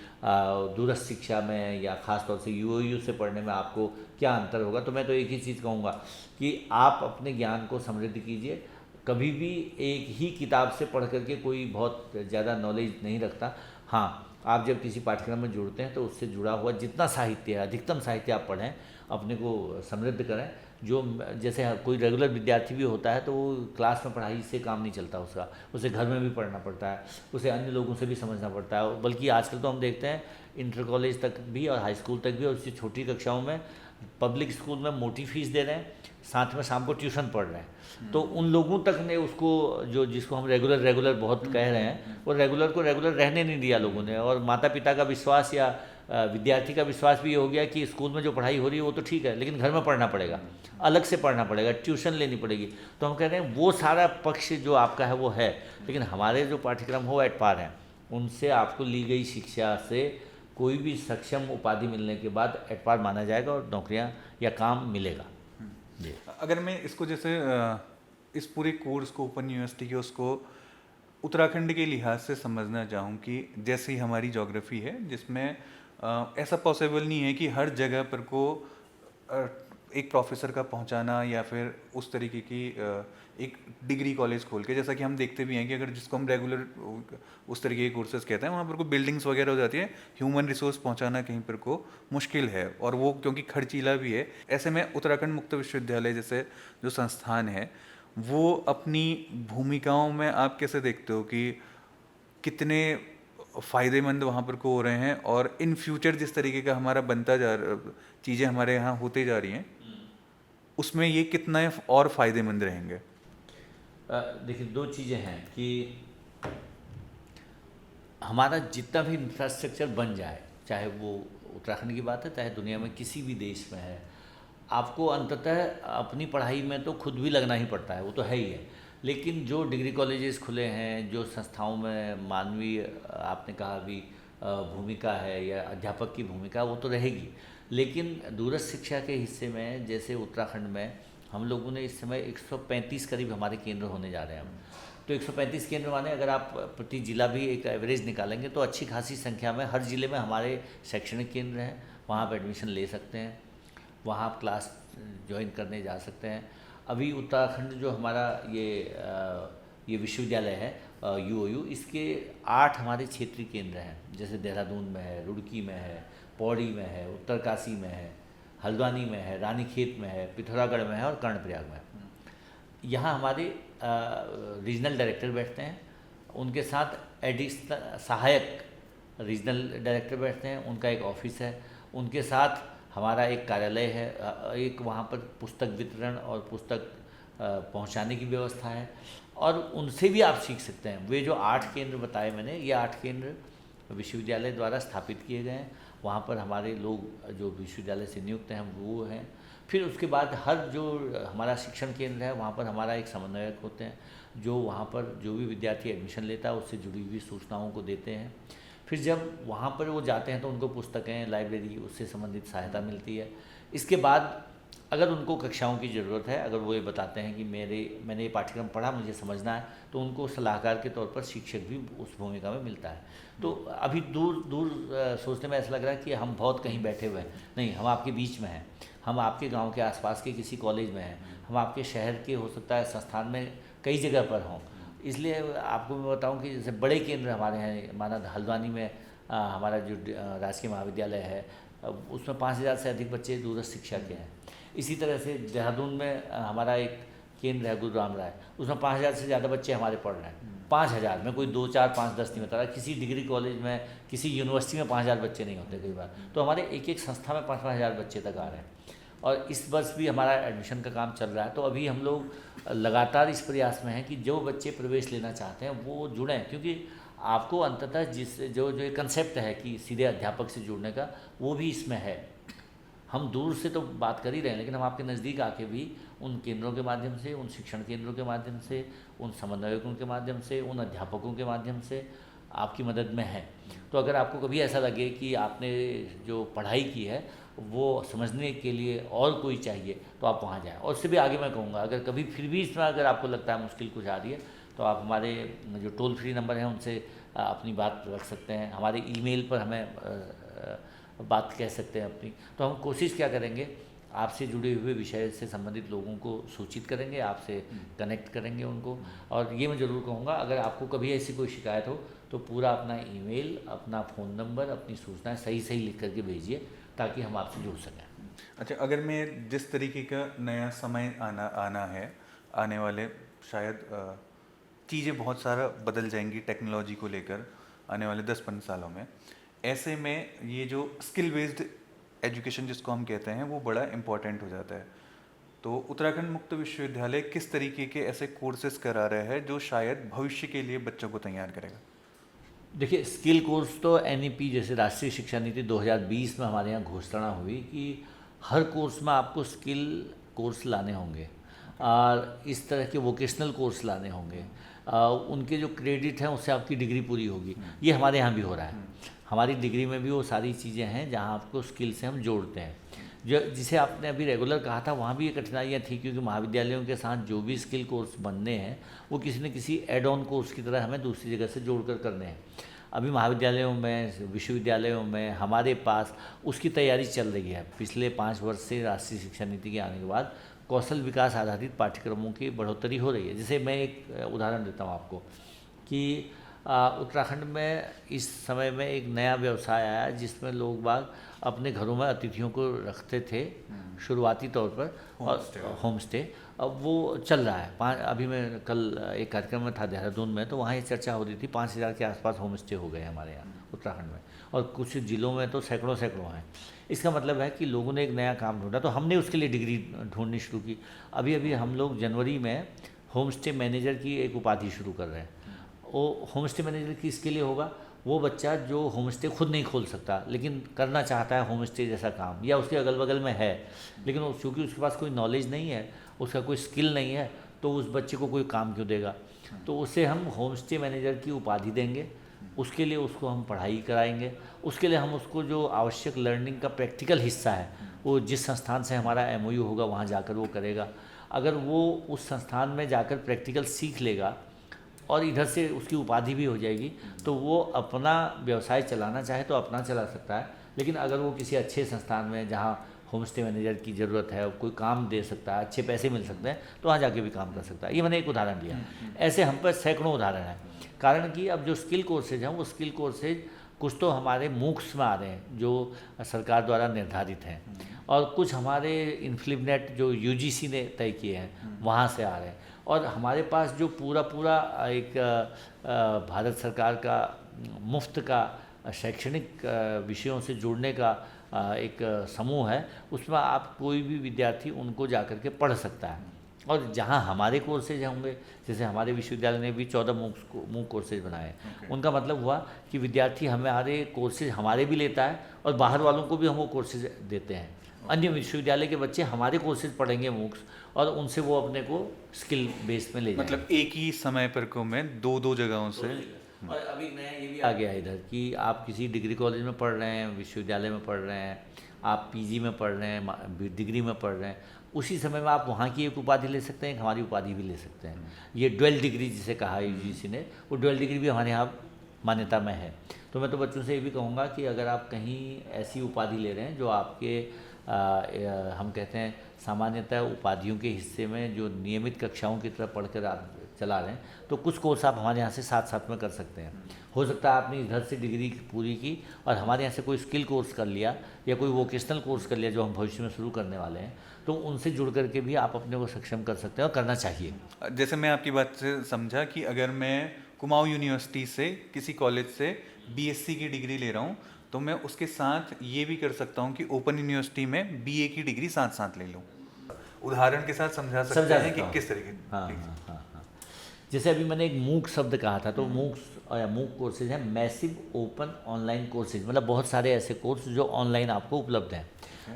A: दूरस्थ शिक्षा में या ख़ास तौर से यूओयू से पढ़ने में आपको क्या अंतर होगा, तो मैं तो एक ही चीज़ कहूँगा कि आप अपने ज्ञान को समृद्ध कीजिए। कभी भी एक ही किताब से पढ़ करके कोई बहुत ज़्यादा नॉलेज नहीं रखता। हाँ, आप जब किसी पाठ्यक्रम में जुड़ते हैं तो उससे जुड़ा हुआ जितना साहित्य है, अधिकतम साहित्य आप पढ़ें, अपने को समृद्ध करें। जो जैसे कोई रेगुलर विद्यार्थी भी होता है तो वो क्लास में पढ़ाई से काम नहीं चलता उसका, उसे घर में भी पढ़ना पड़ता है, उसे अन्य लोगों से भी समझना पड़ता है। बल्कि आजकल तो हम देखते हैं इंटर कॉलेज तक भी और हाई स्कूल तक भी, और उससे छोटी कक्षाओं में पब्लिक स्कूल में मोटी फीस दे रहे हैं, साथ में शाम को ट्यूशन पढ़ रहे हैं। तो उन लोगों तक ने उसको, जो जिसको हम रेगुलर बहुत कह रहे हैं, वो रेगुलर को रेगुलर रहने नहीं दिया लोगों ने। और माता पिता का विश्वास या विद्यार्थी का विश्वास भी ये हो गया कि स्कूल में जो पढ़ाई हो रही है वो तो ठीक है, लेकिन घर में पढ़ना पड़ेगा, अलग से पढ़ना पड़ेगा, ट्यूशन लेनी पड़ेगी। तो हम कह रहे हैं वो सारा पक्ष जो आपका है वो है, लेकिन हमारे जो पाठ्यक्रम हो एट पार हैं, उनसे आपको ली गई शिक्षा से कोई भी सक्षम उपाधि मिलने के बाद एट पार माना जाएगा और नौकरियां या काम मिलेगा। जी।
B: अगर मैं इसको जैसे इस पूरे कोर्स को, ओपन यूनिवर्सिटी के उसको उत्तराखंड के लिहाज से समझना चाहूँ कि जैसी हमारी ज्योग्राफी है जिसमें ऐसा पॉसिबल नहीं है कि हर जगह पर को एक प्रोफेसर का पहुंचाना या फिर उस तरीके की एक डिग्री कॉलेज खोल के, जैसा कि हम देखते भी हैं कि अगर जिसको हम रेगुलर उस तरीके के कोर्सेज कहते हैं वहाँ पर को बिल्डिंग्स वगैरह हो जाती है, ह्यूमन रिसोर्स पहुँचाना कहीं पर को मुश्किल है, और वो क्योंकि खर्चीला भी है। ऐसे में उत्तराखंड मुक्त विश्वविद्यालय जैसे जो संस्थान है वो अपनी भूमिकाओं में आप कैसे देखते हो कि कितने फ़ायदेमंद वहाँ पर को हो रहे हैं, और इन फ्यूचर जिस तरीके का हमारा बनता जा चीज़ें हमारे यहाँ होते जा रही हैं उसमें ये कितना और फ़ायदेमंद रहेंगे?
A: देखिए, 2 चीज़ें हैं कि हमारा जितना भी इंफ्रास्ट्रक्चर बन जाए, चाहे वो उत्तराखंड की बात है चाहे दुनिया में किसी भी देश में है, आपको अंततः अपनी पढ़ाई में तो खुद भी लगना ही पड़ता है, वो तो है ही है। लेकिन जो डिग्री कॉलेजेस खुले हैं, जो संस्थाओं में मानवीय, आपने कहा अभी, भूमिका है या अध्यापक की भूमिका, वो तो रहेगी। लेकिन दूरस्थ शिक्षा के हिस्से में जैसे उत्तराखंड में हम लोगों ने इस समय 135 करीब हमारे केंद्र होने जा रहे हैं। तो 135 केंद्र माने अगर आप प्रति जिला भी एक एवरेज निकालेंगे तो अच्छी खासी संख्या में हर ज़िले में हमारे शैक्षणिक केंद्र हैं, वहाँ आप एडमिशन ले सकते हैं, वहाँ आप क्लास ज्वाइन करने जा सकते हैं। अभी उत्तराखंड जो हमारा ये विश्वविद्यालय है यूओयू, इसके 8 हमारे क्षेत्रीय केंद्र हैं, जैसे देहरादून में है, रुड़की में है, पौड़ी में है, उत्तरकाशी में है, हल्द्वानी में है, रानीखेत में है, पिथौरागढ़ में है और कर्णप्रयाग में है। यहाँ हमारे रीजनल डायरेक्टर बैठते हैं, उनके साथ एडिशनल सहायक रीजनल डायरेक्टर बैठते हैं, उनका एक ऑफिस है, उनके साथ हमारा एक कार्यालय है, एक वहाँ पर पुस्तक वितरण और पुस्तक पहुँचाने की व्यवस्था है, और उनसे भी आप सीख सकते हैं। वे जो 8 केंद्र बताए मैंने, ये 8 केंद्र विश्वविद्यालय द्वारा स्थापित किए गए हैं, वहाँ पर हमारे लोग जो विश्वविद्यालय से नियुक्त हैं वो हैं। फिर उसके बाद हर जो हमारा शिक्षण केंद्र है वहाँ पर हमारा एक समन्वयक होते हैं, जो वहाँ पर जो भी विद्यार्थी एडमिशन लेता है उससे जुड़ी हुई सूचनाओं को देते हैं। फिर जब वहाँ पर वो जाते हैं तो उनको पुस्तकें, लाइब्रेरी, उससे संबंधित सहायता मिलती है। इसके बाद अगर उनको कक्षाओं की ज़रूरत है, अगर वो ये बताते हैं कि मैंने ये पाठ्यक्रम पढ़ा, मुझे समझना है, तो उनको सलाहकार के तौर पर शिक्षक भी उस भूमिका में मिलता है। तो अभी दूर दूर सोचने में ऐसा लग रहा है कि हम बहुत कहीं बैठे हुए हैं, नहीं, हम आपके बीच में हैं। हम आपके गांव के आसपास के किसी कॉलेज में हैं, हम आपके शहर के हो सकता है संस्थान में कई जगह पर हों। इसलिए आपको मैं बताऊं कि जैसे बड़े केंद्र हमारे हैं, माना हल्द्वानी में हमारा जो राजकीय महाविद्यालय है, उसमें 5,000 से अधिक बच्चे दूरस्थ शिक्षा के हैं। इसी तरह से देहरादून में हमारा एक केंद्र है गुरु राम राय, उसमें 5,000 से ज़्यादा बच्चे हमारे पढ़ रहे हैं। 5,000 में कोई 2, 4, 5, 10 नहीं बता रहा, किसी डिग्री कॉलेज में, किसी यूनिवर्सिटी में 5,000 बच्चे नहीं होते कई बार। तो हमारे एक एक संस्था में 5-5 हज़ार बच्चे तक आ रहे हैं। और इस वर्ष भी हमारा एडमिशन का काम चल रहा है। तो अभी हम लोग लगातार इस प्रयास में हैं कि जो बच्चे प्रवेश लेना चाहते हैं वो जुड़ें, क्योंकि आपको अंततः जो एक कंसेप्ट है कि सीधे अध्यापक से जुड़ने का, वो भी इसमें है। हम दूर से तो बात कर ही रहे हैं, लेकिन हम आपके नज़दीक आके भी उन केंद्रों के माध्यम से, उन शिक्षण केंद्रों के माध्यम से, उन समन्वयकों के माध्यम से, उन अध्यापकों के माध्यम से आपकी मदद में है। तो अगर आपको कभी ऐसा लगे कि आपने जो पढ़ाई की है वो समझने के लिए और कोई चाहिए, तो आप वहाँ जाएं। और उससे भी आगे मैं कहूँगा, अगर कभी फिर भी इसमें अगर आपको लगता है मुश्किल कुछ आ रही है, तो आप हमारे जो टोल फ्री नंबर हैं उनसे अपनी बात रख सकते हैं, हमारे ईमेल पर हमें बात कह सकते हैं अपनी। तो हम कोशिश क्या करेंगे, आपसे जुड़े हुए विषय से संबंधित लोगों को सूचित करेंगे, आपसे कनेक्ट करेंगे उनको। और ये मैं ज़रूर कहूँगा, अगर आपको कभी ऐसी कोई शिकायत हो तो पूरा अपना ईमेल, अपना फ़ोन नंबर, अपनी सूचनाएं सही लिख करके भेजिए, ताकि हम आपसे जुड़ सकें।
B: अच्छा, अगर मैं जिस तरीके का नया समय आना है, आने वाले शायद चीज़ें बहुत सारा बदल जाएंगी टेक्नोलॉजी को लेकर आने वाले 10-15 सालों में, ऐसे में ये जो स्किल बेस्ड एजुकेशन जिसको हम कहते हैं वो बड़ा इम्पॉर्टेंट हो जाता है। तो उत्तराखंड मुक्त विश्वविद्यालय किस तरीके के ऐसे कोर्सेज करा रहा है जो शायद भविष्य के लिए बच्चों को तैयार करेगा?
A: देखिए, स्किल कोर्स तो NEP जैसे राष्ट्रीय शिक्षा नीति 2020 में हमारे यहाँ घोषणा हुई कि हर कोर्स में आपको स्किल कोर्स लाने होंगे और इस तरह के वोकेशनल कोर्स लाने होंगे। उनके जो क्रेडिट हैं उससे आपकी डिग्री पूरी होगी। ये हमारे यहाँ भी हो रहा है। हमारी डिग्री में भी वो सारी चीज़ें हैं जहाँ आपको स्किल से हम जोड़ते हैं। जो जिसे आपने अभी रेगुलर कहा था, वहाँ भी ये कठिनाइयाँ थी, क्योंकि महाविद्यालयों के साथ जो भी स्किल कोर्स बनने हैं वो किसी न किसी एड ऑन कोर्स की तरह हमें दूसरी जगह से जोड़कर करने हैं। अभी महाविद्यालयों में, विश्वविद्यालयों में हमारे पास उसकी तैयारी चल रही है। पिछले 5 वर्ष से राष्ट्रीय शिक्षा नीति के आने के बाद कौशल विकास आधारित पाठ्यक्रमों की बढ़ोतरी हो रही है। जैसे मैं एक उदाहरण देता हूँ आपको कि उत्तराखंड में इस समय में एक नया व्यवसाय आया जिसमें लोग बाग अपने घरों में अतिथियों को रखते थे शुरुआती तौर पर, और होम स्टे। अब वो चल रहा है। अभी मैं कल एक कार्यक्रम में था देहरादून में, तो वहाँ ये चर्चा हो रही थी, 5,000 के आसपास होम स्टे हो गए हमारे यहाँ उत्तराखंड में, और कुछ ज़िलों में तो सैकड़ों हैं। इसका मतलब है कि लोगों ने एक नया काम ढूंढा, तो हमने उसके लिए डिग्री ढूंढनी शुरू की। अभी हम लोग जनवरी में होम स्टे मैनेजर की एक उपाधि शुरू कर रहे हैं। वो होम स्टे मैनेजर किसके लिए होगा? वो बच्चा जो होम स्टे खुद नहीं खोल सकता लेकिन करना चाहता है होम स्टे जैसा काम, या उसके अगल बगल में है लेकिन चूँकि उसके पास कोई नॉलेज नहीं है, उसका कोई स्किल नहीं है, तो उस बच्चे को कोई काम क्यों देगा? तो उसे हम होम स्टे मैनेजर की उपाधि देंगे, उसके लिए उसको हम पढ़ाई कराएंगे, उसके लिए हम उसको जो आवश्यक लर्निंग का प्रैक्टिकल हिस्सा है वो जिस संस्थान से हमारा MOU होगा वहाँ जाकर वो करेगा। अगर वो उस संस्थान में जाकर प्रैक्टिकल सीख लेगा और इधर से उसकी उपाधि भी हो जाएगी, तो वो अपना व्यवसाय चलाना चाहे तो अपना चला सकता है। लेकिन अगर वो किसी अच्छे संस्थान में जहाँ होम स्टे मैनेजर की ज़रूरत है, कोई काम दे सकता है, अच्छे पैसे मिल सकते हैं, तो वहाँ जाके भी काम कर सकता है। ये मैंने एक उदाहरण दिया। ऐसे हम पर सैकड़ों उदाहरण हैं। कारण कि अब जो स्किल कोर्सेज हैं वो स्किल कोर्सेज कुछ तो हमारे मूक्स में आ रहे हैं जो सरकार द्वारा निर्धारित हैं, और कुछ हमारे इन्फ्लिपनेट जो UGC ने तय किए हैं वहाँ से आ रहे हैं। और हमारे पास जो पूरा एक भारत सरकार का मुफ्त का शैक्षणिक विषयों से जुड़ने का एक समूह है, उसमें आप कोई भी विद्यार्थी उनको जाकर के पढ़ सकता है। और जहाँ हमारे कोर्सेज होंगे, जैसे हमारे विश्वविद्यालय ने भी 14 मूक कोर्सेज बनाए हैं। उनका मतलब हुआ कि विद्यार्थी हमारे कोर्सेज हमारे भी लेता है और बाहर वालों को भी हम वो कोर्सेज देते हैं। अन्य विश्वविद्यालय के बच्चे हमारे कोर्सेज पढ़ेंगे मूक्स, और उनसे वो अपने को स्किल बेस में ले जाएंगे।
B: मतलब एक ही समय पर को में दो जगहों से।
A: और अभी नया ये भी आ गया है इधर कि आप किसी डिग्री कॉलेज में पढ़ रहे हैं, विश्वविद्यालय में पढ़ रहे हैं, आप PG में पढ़ रहे हैं, डिग्री में पढ़ रहे हैं, उसी समय में आप वहाँ की एक उपाधि ले सकते हैं, हमारी उपाधि भी ले सकते हैं। ये ड्वेल डिग्री जिसे कहा है UGC ने, वो ड्वेल डिग्री भी हमारे यहाँ मान्यता में है। तो मैं तो बच्चों से ये भी कहूँगा कि अगर आप कहीं ऐसी उपाधि ले रहे हैं जो आपके हम कहते हैं सामान्यतः उपाधियों के हिस्से में जो नियमित कक्षाओं की तरफ पढ़कर आप चला रहे हैं, तो कुछ कोर्स आप हमारे यहाँ से साथ साथ में कर सकते हैं। हो सकता है आपने इधर से डिग्री पूरी की और हमारे यहाँ से कोई स्किल कोर्स कर लिया या कोई वोकेशनल कोर्स कर लिया जो हम भविष्य में शुरू करने वाले हैं, तो उनसे जुड़ करके भी आप अपने को सक्षम कर सकते हैं और करना चाहिए।
B: जैसे मैं आपकी बात से समझा कि अगर मैं कुमाऊं यूनिवर्सिटी से किसी कॉलेज से बीएससी की डिग्री ले रहा हूँ, तो मैं उसके साथ ये भी कर सकता हूँ कि ओपन यूनिवर्सिटी में बीए की डिग्री साथ साथ ले लूँ। उदाहरण के साथ समझा सकते हैं कि किस तरीके।
A: हाँ हाँ हाँ हाँ। जैसे अभी मैंने एक मूक शब्द कहा था, तो मूक कोर्सेज हैं, मैसिव ओपन ऑनलाइन कोर्सेज, मतलब बहुत सारे ऐसे कोर्स जो ऑनलाइन आपको उपलब्ध हैं।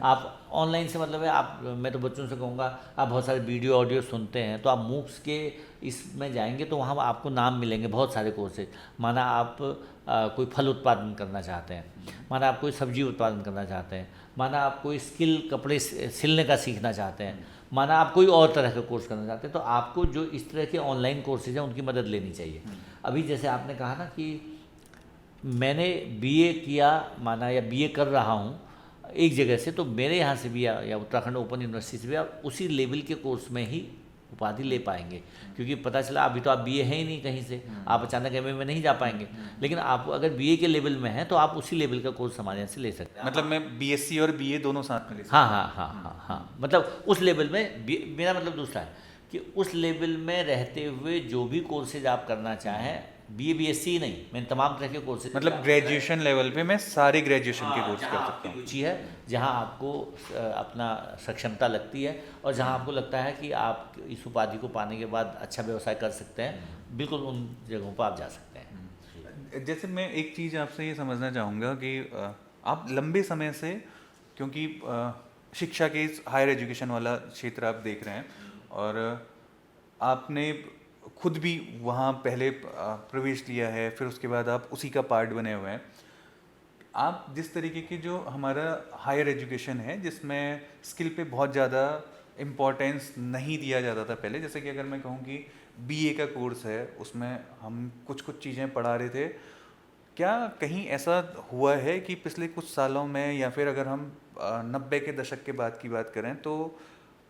A: आप ऑनलाइन से मतलब है, आप, मैं तो बच्चों से कहूँगा, आप बहुत सारे वीडियो ऑडियो सुनते हैं, तो आप मूक्स के इसमें जाएंगे तो वहाँ आपको नाम मिलेंगे बहुत सारे कोर्सेज। माना आप कोई फल उत्पादन करना चाहते हैं, माना आप कोई सब्जी उत्पादन करना चाहते हैं, माना आप कोई स्किल कपड़े सिलने का सीखना चाहते हैं, माना आप कोई और तरह का कोर्स करना चाहते हैं, तो आपको जो इस तरह के ऑनलाइन कोर्सेज हैं उनकी मदद लेनी चाहिए। अभी जैसे आपने कहा ना कि मैंने बीए किया, माना या बीए कर रहा हूँ एक जगह से, तो मेरे यहाँ से भी या उत्तराखंड ओपन यूनिवर्सिटी से भी आप उसी लेवल के कोर्स में ही उपाधि ले पाएंगे, क्योंकि पता चला अभी तो आप बीए हैं ही नहीं कहीं से, आप अचानक एमए में नहीं जा पाएंगे, लेकिन आप अगर बीए के लेवल में हैं तो आप उसी लेवल का कोर्स हमारे यहाँ से ले सकते हैं।
B: मतलब मैं बीएससी और बीए दोनों साथ में ले सकता
A: हाँ हाँ हाँ हाँ हाँ, मतलब उस लेवल में, मेरा मतलब दूसरा है कि उस लेवल में रहते हुए जो भी कोर्सेज आप करना चाहें, बीए बीएससी ही नहीं, मैंने तमाम तरह के कोर्सेज,
B: मतलब ग्रेजुएशन लेवल पे मैं सारे ग्रेजुएशन के कोर्स कर सकता हूँ।
A: रुचि है, जहाँ आपको अपना सक्षमता लगती है और जहाँ आपको लगता है कि आप इस उपाधि को पाने के बाद अच्छा व्यवसाय कर सकते हैं, बिल्कुल उन जगहों पर आप जा सकते हैं।
B: जैसे मैं एक चीज़ आपसे ये समझना चाहूँगा कि आप लंबे समय से, क्योंकि शिक्षा के इस हायर एजुकेशन वाला क्षेत्र आप देख रहे हैं और आपने खुद भी वहाँ पहले प्रवेश लिया है, फिर उसके बाद आप उसी का पार्ट बने हुए हैं। आप जिस तरीके की जो हमारा हायर एजुकेशन है जिसमें स्किल पे बहुत ज़्यादा इम्पोर्टेंस नहीं दिया जाता था पहले, जैसे कि अगर मैं कहूँ कि बीए का कोर्स है उसमें हम कुछ चीज़ें पढ़ा रहे थे, क्या कहीं ऐसा हुआ है कि पिछले कुछ सालों में या फिर अगर हम 90 के दशक के बाद की बात करें तो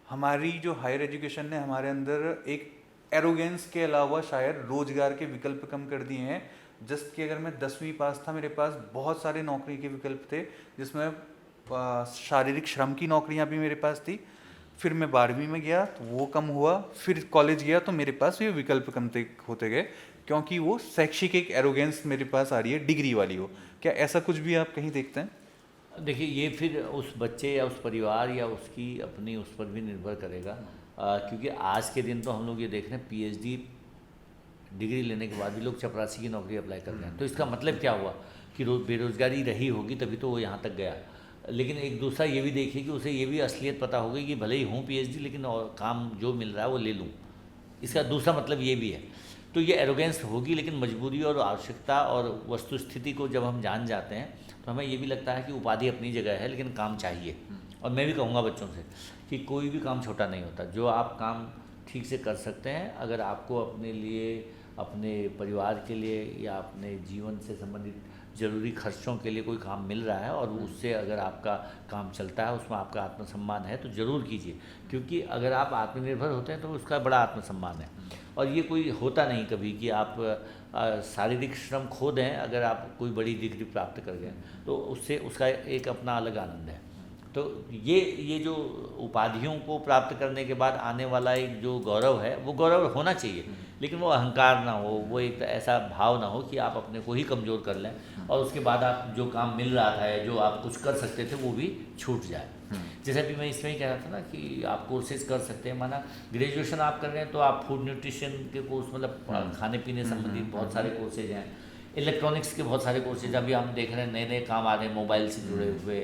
B: हमारी जो हायर एजुकेशन ने हमारे अंदर एक एरोगेंस के अलावा शायद रोजगार के विकल्प कम कर दिए हैं। जस्ट कि अगर मैं 10वीं पास था, मेरे पास बहुत सारे नौकरी के विकल्प थे, जिसमें शारीरिक श्रम की नौकरियां भी मेरे पास थी। फिर मैं 12वीं में गया तो वो कम हुआ, फिर कॉलेज गया तो मेरे पास ये विकल्प कम होते गए, क्योंकि वो शैक्षिक एक एरोगेंस मेरे पास आ रही है डिग्री वाली हो। क्या ऐसा कुछ भी आप कहीं देखते हैं?
A: देखिए, ये फिर उस बच्चे या उस परिवार या उसकी अपनी उस पर भी निर्भर करेगा, क्योंकि आज के दिन तो हम लोग ये देख रहे हैं पीएचडी डिग्री लेने के बाद भी लोग चपरासी की नौकरी अप्लाई कर रहे हैं। तो इसका मतलब क्या हुआ कि बेरोजगारी रही होगी तभी तो वो यहाँ तक गया। लेकिन एक दूसरा ये भी देखिए कि उसे ये भी असलियत पता होगी कि भले ही हूँ पीएचडी, लेकिन और काम जो मिल रहा है वो ले लूँ। इसका दूसरा मतलब ये भी है। तो ये एरोगेंस होगी, लेकिन मजबूरी और आवश्यकता और वस्तुस्थिति को जब हम जान जाते हैं तो हमें ये भी लगता है कि उपाधि अपनी जगह है, लेकिन काम चाहिए। और मैं भी कहूँगा बच्चों से कि कोई भी काम छोटा नहीं होता। जो आप काम ठीक से कर सकते हैं, अगर आपको अपने लिए, अपने परिवार के लिए या अपने जीवन से संबंधित ज़रूरी खर्चों के लिए कोई काम मिल रहा है और उससे अगर आपका काम चलता है, उसमें आपका आत्मसम्मान है, तो ज़रूर कीजिए। क्योंकि अगर आप आत्मनिर्भर होते हैं तो उसका बड़ा आत्मसम्मान है। और ये कोई होता नहीं कभी कि आप शारीरिक श्रम खो दें अगर आप कोई बड़ी डिग्री प्राप्त कर गए, तो उससे उसका एक अपना अलग आनंद है। तो ये जो उपाधियों को प्राप्त करने के बाद आने वाला एक जो गौरव है, वो गौरव होना चाहिए, लेकिन वो अहंकार ना हो, वो एक ऐसा भाव ना हो कि आप अपने को ही कमज़ोर कर लें और उसके बाद आप जो काम मिल रहा था, जो आप कुछ कर सकते थे, वो भी छूट जाए। जैसे अभी मैं इसमें ही कह रहा था ना कि आप कोर्सेज कर सकते हैं। माना ग्रेजुएशन आप कर रहे हैं तो आप फूड न्यूट्रिशन के कोर्स, मतलब खाने पीने संबंधित बहुत सारे कोर्सेज हैं। इलेक्ट्रॉनिक्स के बहुत सारे कोर्सेज अभी हम देख रहे हैं, नए नए काम आ रहे हैं, मोबाइल से जुड़े हुए,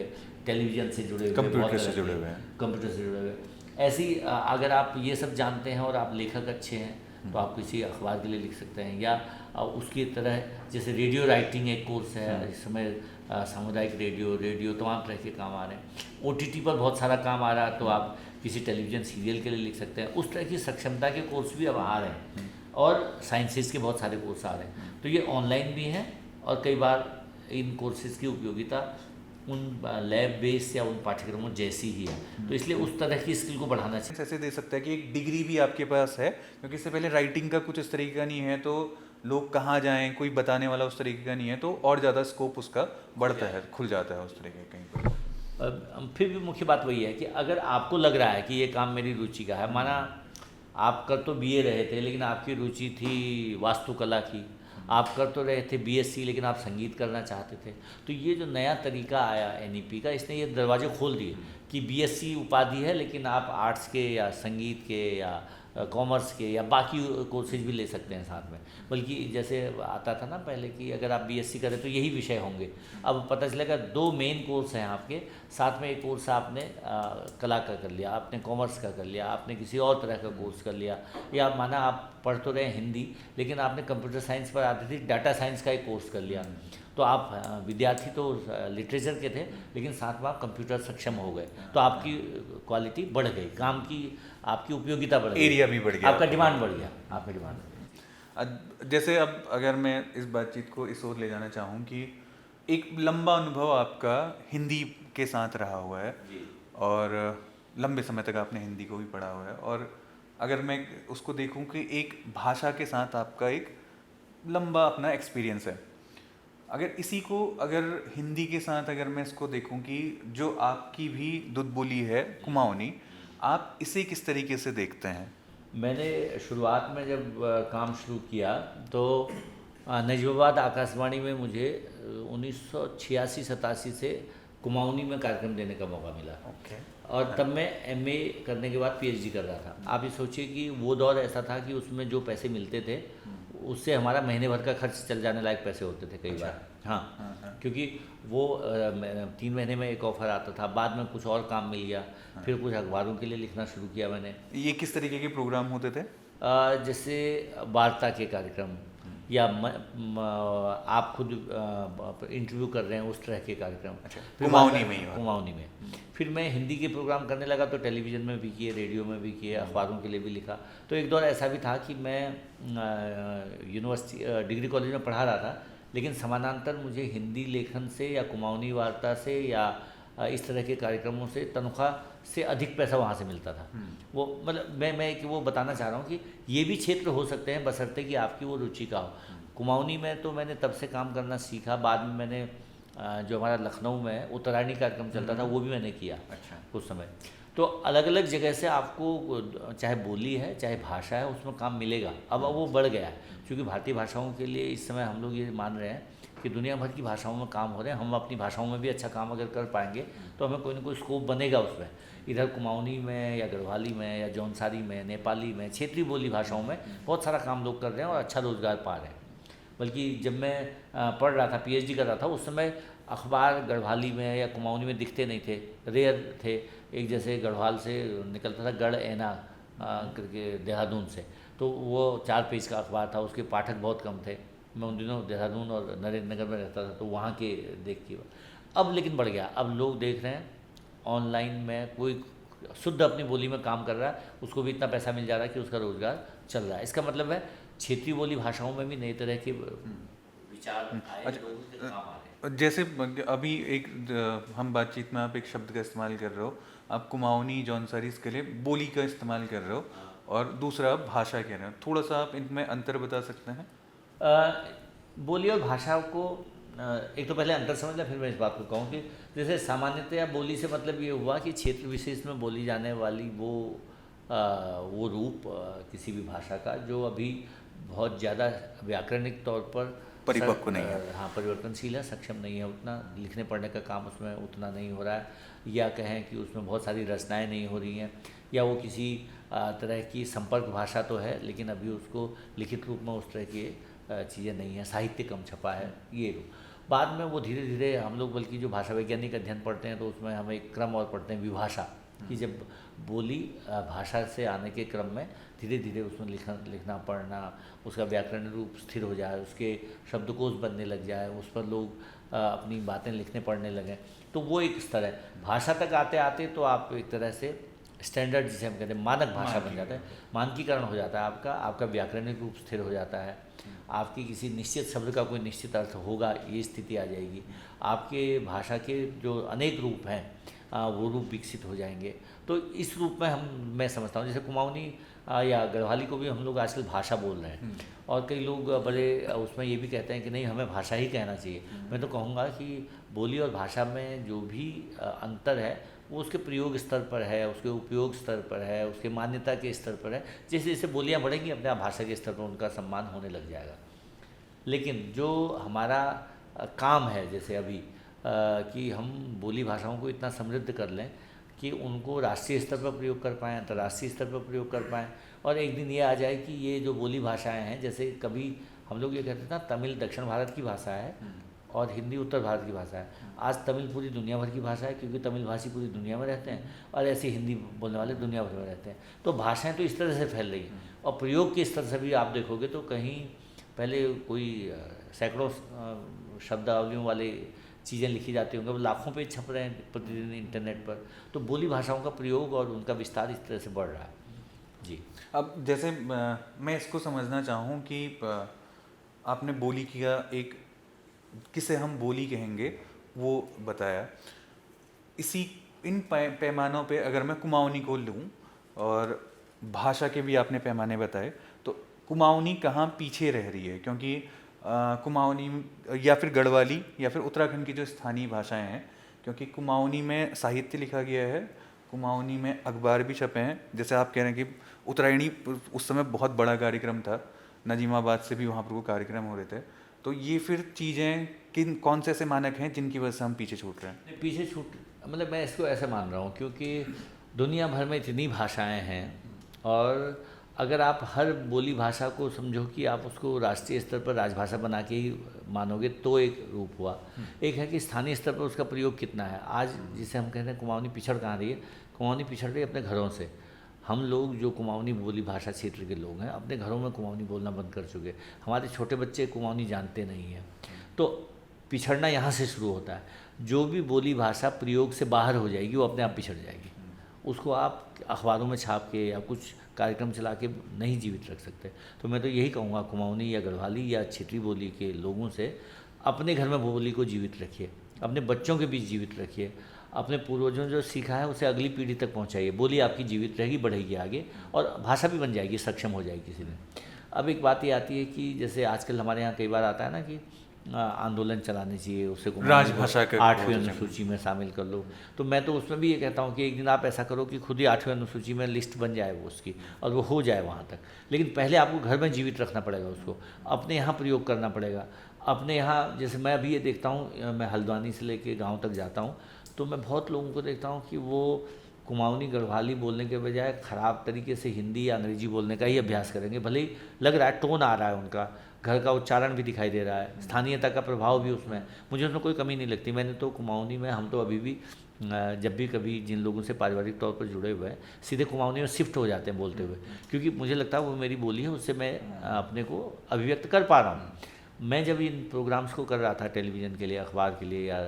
A: टेलीविज़न से जुड़े हुए,
B: कंप्यूटर से जुड़े हुए हैं,
A: कंप्यूटर से जुड़े हुए। ऐसी अगर आप ये सब जानते हैं और आप लेखक अच्छे हैं तो आप किसी अखबार के लिए लिख सकते हैं। या उसकी तरह जैसे रेडियो राइटिंग एक कोर्स है, इस समय सामुदायिक रेडियो तमाम तरह के काम आ रहे हैं। ओटीटी पर बहुत सारा काम आ रहा है, तो आप किसी टेलीविज़न सीरियल के लिए लिख सकते हैं। उस तरह की सक्षमता के कोर्स भी अब आ रहे हैं और साइंसेज के बहुत सारे कोर्स आ रहे हैं। तो ये ऑनलाइन भी हैं और कई बार इन कोर्सेज़ की उपयोगिता उन लैब बेस्ड या उन पाठ्यक्रमों जैसी ही है। तो इसलिए उस तरह की स्किल को बढ़ाना चाहिए।
B: ऐसे दे सकता है कि एक डिग्री भी आपके पास है, क्योंकि इससे पहले राइटिंग का कुछ इस तरीके का नहीं है, तो लोग कहाँ जाएं, कोई बताने वाला उस तरीके का नहीं है, तो और ज़्यादा स्कोप उसका बढ़ता है, खुल जाता है उस तरीके कहीं पर।
A: फिर भी मुख्य बात वही है कि अगर आपको लग रहा है कि ये काम मेरी रुचि का है, माना आप कर तो बीए रहे थे लेकिन आपकी रुचि थी वास्तुकला की, आप कर तो रहे थे बीएससी लेकिन आप संगीत करना चाहते थे, तो ये जो नया तरीका आया एनईपी का, इसने ये दरवाजे खोल दिए कि बीएससी उपाधि है लेकिन आप आर्ट्स के या संगीत के या कॉमर्स के या बाकी कोर्सेज भी ले सकते हैं साथ में। बल्कि जैसे आता था ना पहले कि अगर आप बीएससी करें तो यही विषय होंगे, अब पता चलेगा 2 मेन कोर्स हैं आपके, साथ में एक कोर्स आपने कला का कर लिया, आपने कॉमर्स का कर लिया, आपने किसी और तरह का कोर्स कर लिया, या माना आप पढ़ तो रहे हिंदी लेकिन आपने कंप्यूटर साइंस पर आती थी डाटा साइंस का एक कोर्स कर लिया। तो आप विद्यार्थी तो लिटरेचर के थे लेकिन साथ में आप कंप्यूटर सक्षम हो गए, तो आपकी क्वालिटी बढ़ गई, काम की आपकी उपयोगिता बढ़ गई,
B: एरिया भी बढ़ गया,
A: आपका डिमांड बढ़ गया, आपका डिमांड।
B: जैसे अब अगर मैं इस बातचीत को इस ओर ले जाना चाहूँ कि एक लंबा अनुभव आपका हिंदी के साथ रहा हुआ है और लंबे समय तक आपने हिंदी को भी पढ़ा हुआ है, और अगर मैं उसको देखूं कि एक भाषा के साथ आपका एक लंबा अपना एक्सपीरियंस है, अगर इसी को अगर हिंदी के साथ अगर मैं इसको देखूं कि जो आपकी भी दुध बोली है कुमाऊनी, आप इसे किस तरीके से देखते हैं?
A: मैंने शुरुआत में जब काम शुरू किया तो नजीबाबाद आकाशवाणी में मुझे 1986-87 से कुमाऊनी में कार्यक्रम देने का मौका मिला। और तब मैं एमए करने के बाद पीएचडी कर रहा था। आप ये सोचिए कि वो दौर ऐसा था कि उसमें जो पैसे मिलते थे उससे हमारा महीने भर का खर्च चल जाने लायक पैसे होते थे कई बार। हाँ, क्योंकि वो 3 महीने में एक ऑफ़र आता था, बाद में कुछ और काम मिल गया, फिर कुछ अखबारों के लिए लिखना शुरू किया मैंने।
B: ये किस तरीके के प्रोग्राम होते थे?
A: जैसे वार्ता के कार्यक्रम या आप खुद इंटरव्यू कर रहे हैं उस तरह के कार्यक्रम।
B: कुमाऊनी में ही?
A: कुमाऊनी में। फिर मैं हिंदी के प्रोग्राम करने लगा तो टेलीविज़न में भी किए, रेडियो में भी किए, अखबारों के लिए भी लिखा। तो एक दौर ऐसा भी था कि मैं यूनिवर्सिटी डिग्री कॉलेज में पढ़ा रहा था, लेकिन समानांतर मुझे हिंदी लेखन से या कुमाऊनी वार्ता से या इस तरह के कार्यक्रमों से तनख्वाह से अधिक पैसा वहाँ से मिलता था। वो मतलब मैं वो बताना चाह रहा हूँ कि ये भी क्षेत्र हो सकते हैं बशर्ते कि आपकी वो रुचि का हो। कुमाऊनी में तो मैंने तब से काम करना सीखा, बाद में मैंने जो हमारा लखनऊ में उत्तरायणी कार्यक्रम चलता था वो भी मैंने किया कुछ समय। तो अलग अलग जगह से आपको चाहे बोली है चाहे भाषा है उसमें काम मिलेगा। अब वो बढ़ गया है क्योंकि भारतीय भाषाओं के लिए इस समय हम लोग ये मान रहे हैं कि दुनिया भर की भाषाओं में काम हो रहे हैं। हम अपनी भाषाओं में भी अच्छा काम अगर कर पाएंगे तो हमें कोई ना कोई स्कोप बनेगा उसमें। इधर कुमाऊनी में या गढ़वाली में या जौनसारी में, नेपाली में, क्षेत्रीय बोली भाषाओं में बहुत सारा काम लोग कर रहे हैं और अच्छा रोजगार पा रहे हैं। बल्कि जब मैं पढ़ रहा था, पीएचडी कर रहा था, उस समय अखबार गढ़वाली में या कुमाऊनी में दिखते नहीं थे, रेयर थे। एक जैसे गढ़वाल से निकलता था गढ़ ऐना करके देहरादून से, तो वो 4 पेज का अखबार था, उसके पाठक बहुत कम थे। मैं उन दिनों देहरादून और नरेंद्र नगर में रहता था तो वहाँ के देख के। अब लेकिन बढ़ गया, अब लोग देख रहे हैं ऑनलाइन में कोई शुद्ध अपनी बोली में काम कर रहा है, उसको भी इतना पैसा मिल जा रहा है कि उसका रोजगार चल रहा है। इसका मतलब है क्षेत्रीय बोली भाषाओं में भी नई तरह के विचार आए, लोगों के काम आ रहे हैं।
B: जैसे अभी एक हम बातचीत में आप एक शब्द का इस्तेमाल कर रहे हो, आप कुमाऊनी जौनसारी के लिए बोली का इस्तेमाल कर रहे हो और दूसरा आप भाषा कह रहे हो, थोड़ा सा आप इनमें अंतर बता सकते हैं?
A: बोली और भाषा को एक तो पहले अंतर समझ लें, फिर मैं इस बात को कहूँ कि जैसे सामान्यतया बोली से मतलब ये हुआ कि क्षेत्र विशेष में बोली जाने वाली वो रूप किसी भी भाषा का जो अभी बहुत ज़्यादा व्याकरणिक तौर पर
B: परिपक्व नहीं है।
A: हाँ, परिवर्तनशील है, सक्षम नहीं है, उतना लिखने पढ़ने का काम उसमें उतना नहीं हो रहा है, या कहें कि उसमें बहुत सारी रचनाएं नहीं हो रही हैं, या वो किसी तरह की संपर्क भाषा तो है लेकिन अभी उसको लिखित रूप में उस तरह की चीज़ें नहीं हैं, साहित्य कम छपा है। ये बाद में वो धीरे धीरे हम लोग बल्कि जो भाषा वैज्ञानिक अध्ययन पढ़ते हैं तो उसमें हम एक क्रम और पढ़ते हैं विभाषा, कि जब बोली भाषा से आने के क्रम में धीरे धीरे उसमें लिखना पढ़ना, उसका व्याकरण रूप स्थिर हो जाए, उसके शब्दकोश बनने लग जाए, उस पर लोग अपनी बातें लिखने पढ़ने लगें, तो वो एक स्तर है। भाषा तक आते आते तो आप एक तरह से स्टैंडर्ड जिसे हम कहते हैं मानक भाषा बन जाता है, मानकीकरण हो जाता है आपका व्याकरणिक रूप स्थिर हो जाता है, आपकी किसी निश्चित शब्द का कोई निश्चित अर्थ होगा, ये स्थिति आ जाएगी, आपके भाषा के जो अनेक रूप हैं वो रूप विकसित हो जाएंगे। तो इस रूप में मैं समझता हूँ, जैसे कुमाऊनी या गढ़वाली को भी हम लोग आजकल भाषा बोल रहे हैं, और कई लोग बड़े उसमें ये भी कहते हैं कि नहीं हमें भाषा ही कहना चाहिए। मैं तो कहूँगा कि बोली और भाषा में जो भी अंतर है वो उसके प्रयोग स्तर पर है, उसके उपयोग स्तर पर है, उसके मान्यता के स्तर पर है। जैसे जैसे बोलियाँ बढ़ेंगी अपने आप भाषा के स्तर पर उनका सम्मान होने लग जाएगा। लेकिन जो हमारा काम है जैसे अभी कि हम बोली भाषाओं को इतना समृद्ध कर लें कि उनको राष्ट्रीय स्तर पर प्रयोग कर पाएँ, अंतर्राष्ट्रीय स्तर पर प्रयोग कर पाएँ, और एक दिन ये आ जाए कि ये जो बोली भाषाएं हैं, जैसे कभी हम लोग ये कहते थे ना तमिल दक्षिण भारत की भाषा है और हिंदी उत्तर भारत की भाषा है। आज तमिल पूरी दुनिया भर की भाषा है, क्योंकि तमिल भाषी पूरी दुनिया में रहते हैं और ऐसे हिंदी बोलने वाले दुनिया भर में रहते हैं। तो भाषाएं तो इस तरह से फैल रही हैं, और प्रयोग के स्तर से भी आप देखोगे तो कहीं पहले कोई सैकड़ों शब्दावलियों वाले चीज़ें लिखी जाती होंगी, वो लाखों पेज छप रहे हैं प्रतिदिन इंटरनेट पर। तो बोली भाषाओं का प्रयोग और उनका विस्तार इस तरह से बढ़ रहा है। जी,
B: अब जैसे मैं इसको समझना चाहूँ कि आपने बोली किया, एक किसे हम बोली कहेंगे वो बताया, इसी इन पैमानों पे अगर मैं कुमाऊनी को लूँ और भाषा के भी आपने पैमाने बताए, तो कुमाऊनी कहाँ पीछे रह रही है? क्योंकि कुमाऊनी या फिर गढ़वाली या फिर उत्तराखंड की जो स्थानीय भाषाएं हैं, क्योंकि कुमाऊनी में साहित्य लिखा गया है, कुमाऊनी में अखबार भी छपे हैं। जैसे आप कह रहे हैं कि उत्तरायणी उस समय बहुत बड़ा कार्यक्रम था, नजीमाबाद से भी वहाँ पर वो कार्यक्रम हो रहे थे। तो ये फिर चीज़ें कौन से ऐसे मानक हैं जिनकी वजह से हम पीछे छूट रहे हैं?
A: पीछे छूट मतलब मैं इसको ऐसे मान रहा हूँ, क्योंकि दुनिया भर में इतनी भाषाएं हैं, और अगर आप हर बोली भाषा को समझो कि आप उसको राष्ट्रीय स्तर पर राजभाषा बना के ही मानोगे तो एक रूप हुआ। एक है कि स्थानीय स्तर पर उसका प्रयोग कितना है। आज जिसे हम कहते हैं कुमाऊनी पिछड़ कहाँ रही है, कुमाऊनी पिछड़ रही है अपने घरों से। हम लोग जो कुमाऊनी बोली भाषा क्षेत्र के लोग हैं अपने घरों में कुमाऊनी बोलना बंद कर चुके। हमारे छोटे बच्चे कुमाऊनी जानते नहीं हैं, तो पिछड़ना यहाँ से शुरू होता है। जो भी बोली भाषा प्रयोग से बाहर हो जाएगी वो अपने आप पिछड़ जाएगी। उसको आप अखबारों में छाप के या कुछ कार्यक्रम चला के नहीं जीवित रख सकते। तो मैं तो यही कहूँगा कुमाऊनी या गढ़वाली या क्षेत्रीय बोली के लोगों से अपने घर में बोली को जीवित रखिए, अपने बच्चों के बीच जीवित रखिए, अपने पूर्वजों जो सीखा है उसे अगली पीढ़ी तक पहुँचाइए। बोली आपकी जीवित रहेगी, बढ़ेगी आगे, और भाषा भी बन जाएगी, सक्षम हो जाएगी किसी दिन। अब एक बात ये आती है कि जैसे आजकल हमारे यहाँ कई बार आता है ना कि आंदोलन चलाने चाहिए, उससे
B: राजभाषा के
A: 8वीं अनुसूची में शामिल कर लो। तो मैं तो उसमें भी ये कहता हूँ कि एक दिन आप ऐसा करो कि खुद ही 8वीं अनुसूची में लिस्ट बन जाए वो उसकी, और वो हो जाए वहाँ तक। लेकिन पहले आपको घर में जीवित रखना पड़ेगा, उसको अपने यहाँ प्रयोग करना पड़ेगा। अपने यहाँ जैसे मैं अभी ये देखता हूँ, मैं हल्द्वानी से लेके गाँव तक जाता हूँ तो मैं बहुत लोगों को देखता हूँ कि वो कुमाऊनी गढ़वाली बोलने के बजाय ख़राब तरीके से हिंदी या अंग्रेजी बोलने का ही अभ्यास करेंगे। भले ही लग रहा है, टोन आ रहा है उनका, घर का उच्चारण भी दिखाई दे रहा है, स्थानीयता का प्रभाव भी उसमें है। मुझे उसमें कोई कमी नहीं लगती। मैंने तो कुमाऊनी में, हम तो अभी भी जब भी कभी जिन लोगों से पारिवारिक तौर पर जुड़े हुए हैं सीधे कुमाऊनी में शिफ्ट हो जाते हैं बोलते हुए, क्योंकि मुझे लगता है वो मेरी बोली है, उससे मैं अपने को अभिव्यक्त कर पा रहा हूँ। मैं जब इन प्रोग्राम्स को कर रहा था टेलीविज़न के लिए, अखबार के लिए या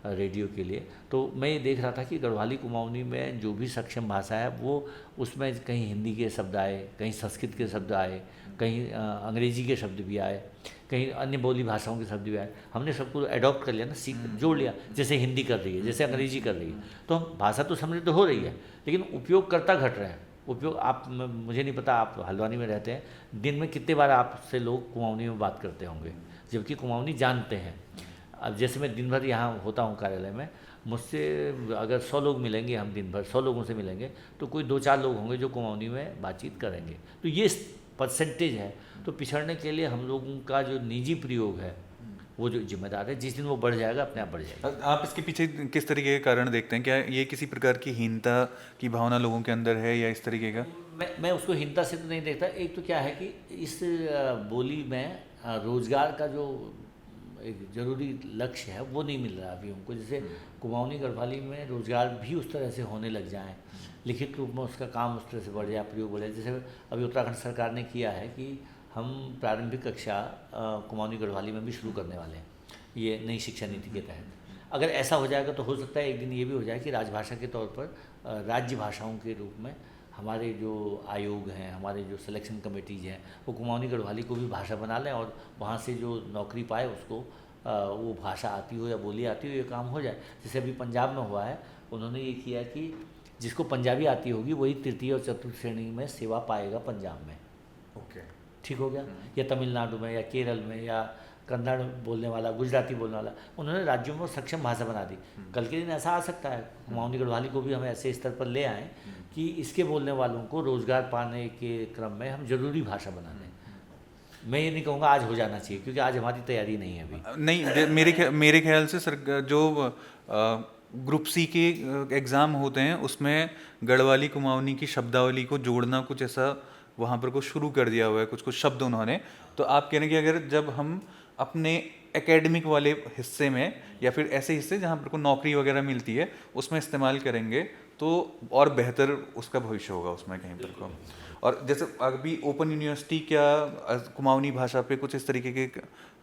A: रेडियो के लिए, तो मैं ये देख रहा था कि गढ़वाली कुमाऊनी में जो भी सक्षम भाषा है वो उसमें कहीं हिंदी के शब्द आए, कहीं संस्कृत के शब्द आए, कहीं अंग्रेजी के शब्द भी आए, कहीं अन्य बोली भाषाओं के शब्द भी आए। हमने सबको अडॉप्ट कर लिया ना, सीख जोड़ लिया, जैसे हिंदी कर रही है, जैसे अंग्रेजी कर रही है। तो हम भाषा तो समृद्ध हो रही है, लेकिन उपयोगकर्ता घट रहे हैं। उपयोग आप, मुझे नहीं पता, आप हल्द्वानी में रहते हैं, दिन में कितने बार आपसे लोग कुमाऊनी में बात करते होंगे, जबकि कुमाऊनी जानते हैं। अब जैसे मैं दिन भर यहाँ होता हूँ कार्यालय में, मुझसे अगर 100 लोग मिलेंगे, हम दिन भर 100 लोगों से मिलेंगे, तो कोई 2-4 लोग होंगे जो कुमाऊनी में बातचीत करेंगे। तो ये परसेंटेज है। तो पिछड़ने के लिए हम लोगों का जो निजी प्रयोग है वो जो जिम्मेदार है, जिस दिन वो बढ़ जाएगा अपने आप बढ़ जाएगा।
B: आप इसके पीछे किस तरीके के कारण देखते हैं? क्या ये किसी प्रकार की हीनता की भावना लोगों के अंदर है या इस तरीके का?
A: मैं उसको हीनता से तो नहीं देखता। एक तो क्या है कि इस बोली में रोजगार का जो एक ज़रूरी लक्ष्य है वो नहीं मिल रहा अभी हमको। जैसे कुमाऊनी गढ़वाली में रोज़गार भी उस तरह से होने लग जाएं, लिखित रूप में उसका काम उस तरह से बढ़ जाए, प्रयोग बढ़ जाए। जैसे अभी उत्तराखंड सरकार ने किया है कि हम प्रारंभिक कक्षा कुमाऊनी गढ़वाली में भी शुरू करने वाले हैं, ये नई शिक्षा नीति के तहत। अगर ऐसा हो जाएगा तो हो सकता है एक दिन ये भी हो जाए कि राजभाषा के तौर पर राज्य भाषाओं के रूप में हमारे जो आयोग हैं, हमारे जो सिलेक्शन कमेटीज हैं, वो कुमाऊनी गढ़वाली को भी भाषा बना लें और वहाँ से जो नौकरी पाए उसको वो भाषा आती हो या बोली आती हो, ये काम हो जाए। जैसे अभी पंजाब में हुआ है, उन्होंने ये किया कि जिसको पंजाबी आती होगी वही तृतीय और चतुर्थ श्रेणी में सेवा पाएगा पंजाब में।
B: ओके,
A: ठीक हो गया। या तमिलनाडु में या केरल में या कन्नड़ बोलने वाला, गुजराती बोलने वाला, उन्होंने राज्यों में सक्षम भाषा बना दी। कल के दिन ऐसा आ सकता है कुमाऊनी गढ़वाली को भी हम ऐसे स्तर पर ले आएँ कि इसके बोलने वालों को रोज़गार पाने के क्रम में हम ज़रूरी भाषा बना दें। मैं ये नहीं कहूँगा आज हो जाना चाहिए, क्योंकि आज हमारी तैयारी नहीं है अभी।
B: नहीं, मेरे ख्याल से सर जो ग्रुप सी के एग्ज़ाम होते हैं उसमें गढ़वाली कुमाऊनी की शब्दावली को जोड़ना कुछ ऐसा वहाँ पर कुछ शुरू कर दिया हुआ है, कुछ कुछ शब्द उन्होंने। तो आप कह रहे हैं कि अगर जब हम अपने एकेडमिक वाले हिस्से में या फिर ऐसे हिस्से जहाँ पर को नौकरी वगैरह मिलती है उसमें इस्तेमाल करेंगे तो और बेहतर उसका भविष्य होगा उसमें कहीं पर को। और जैसे अभी ओपन यूनिवर्सिटी क्या कुमाऊनी भाषा पे कुछ इस तरीके के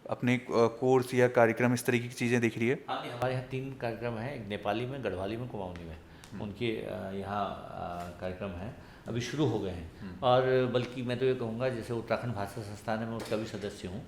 B: अपने कोर्स या कार्यक्रम इस तरीके की चीज़ें दिख रही है?
A: हाँ, हमारे यहाँ 3 कार्यक्रम हैं, एक नेपाली में, गढ़वाली में, कुमाऊनी में। उनके यहाँ कार्यक्रम हैं, अभी शुरू हो गए हैं। और बल्कि मैं तो ये कहूँगा, जैसे उत्तराखंड भाषा संस्थान है, मैं उसका भी सदस्य हूँ,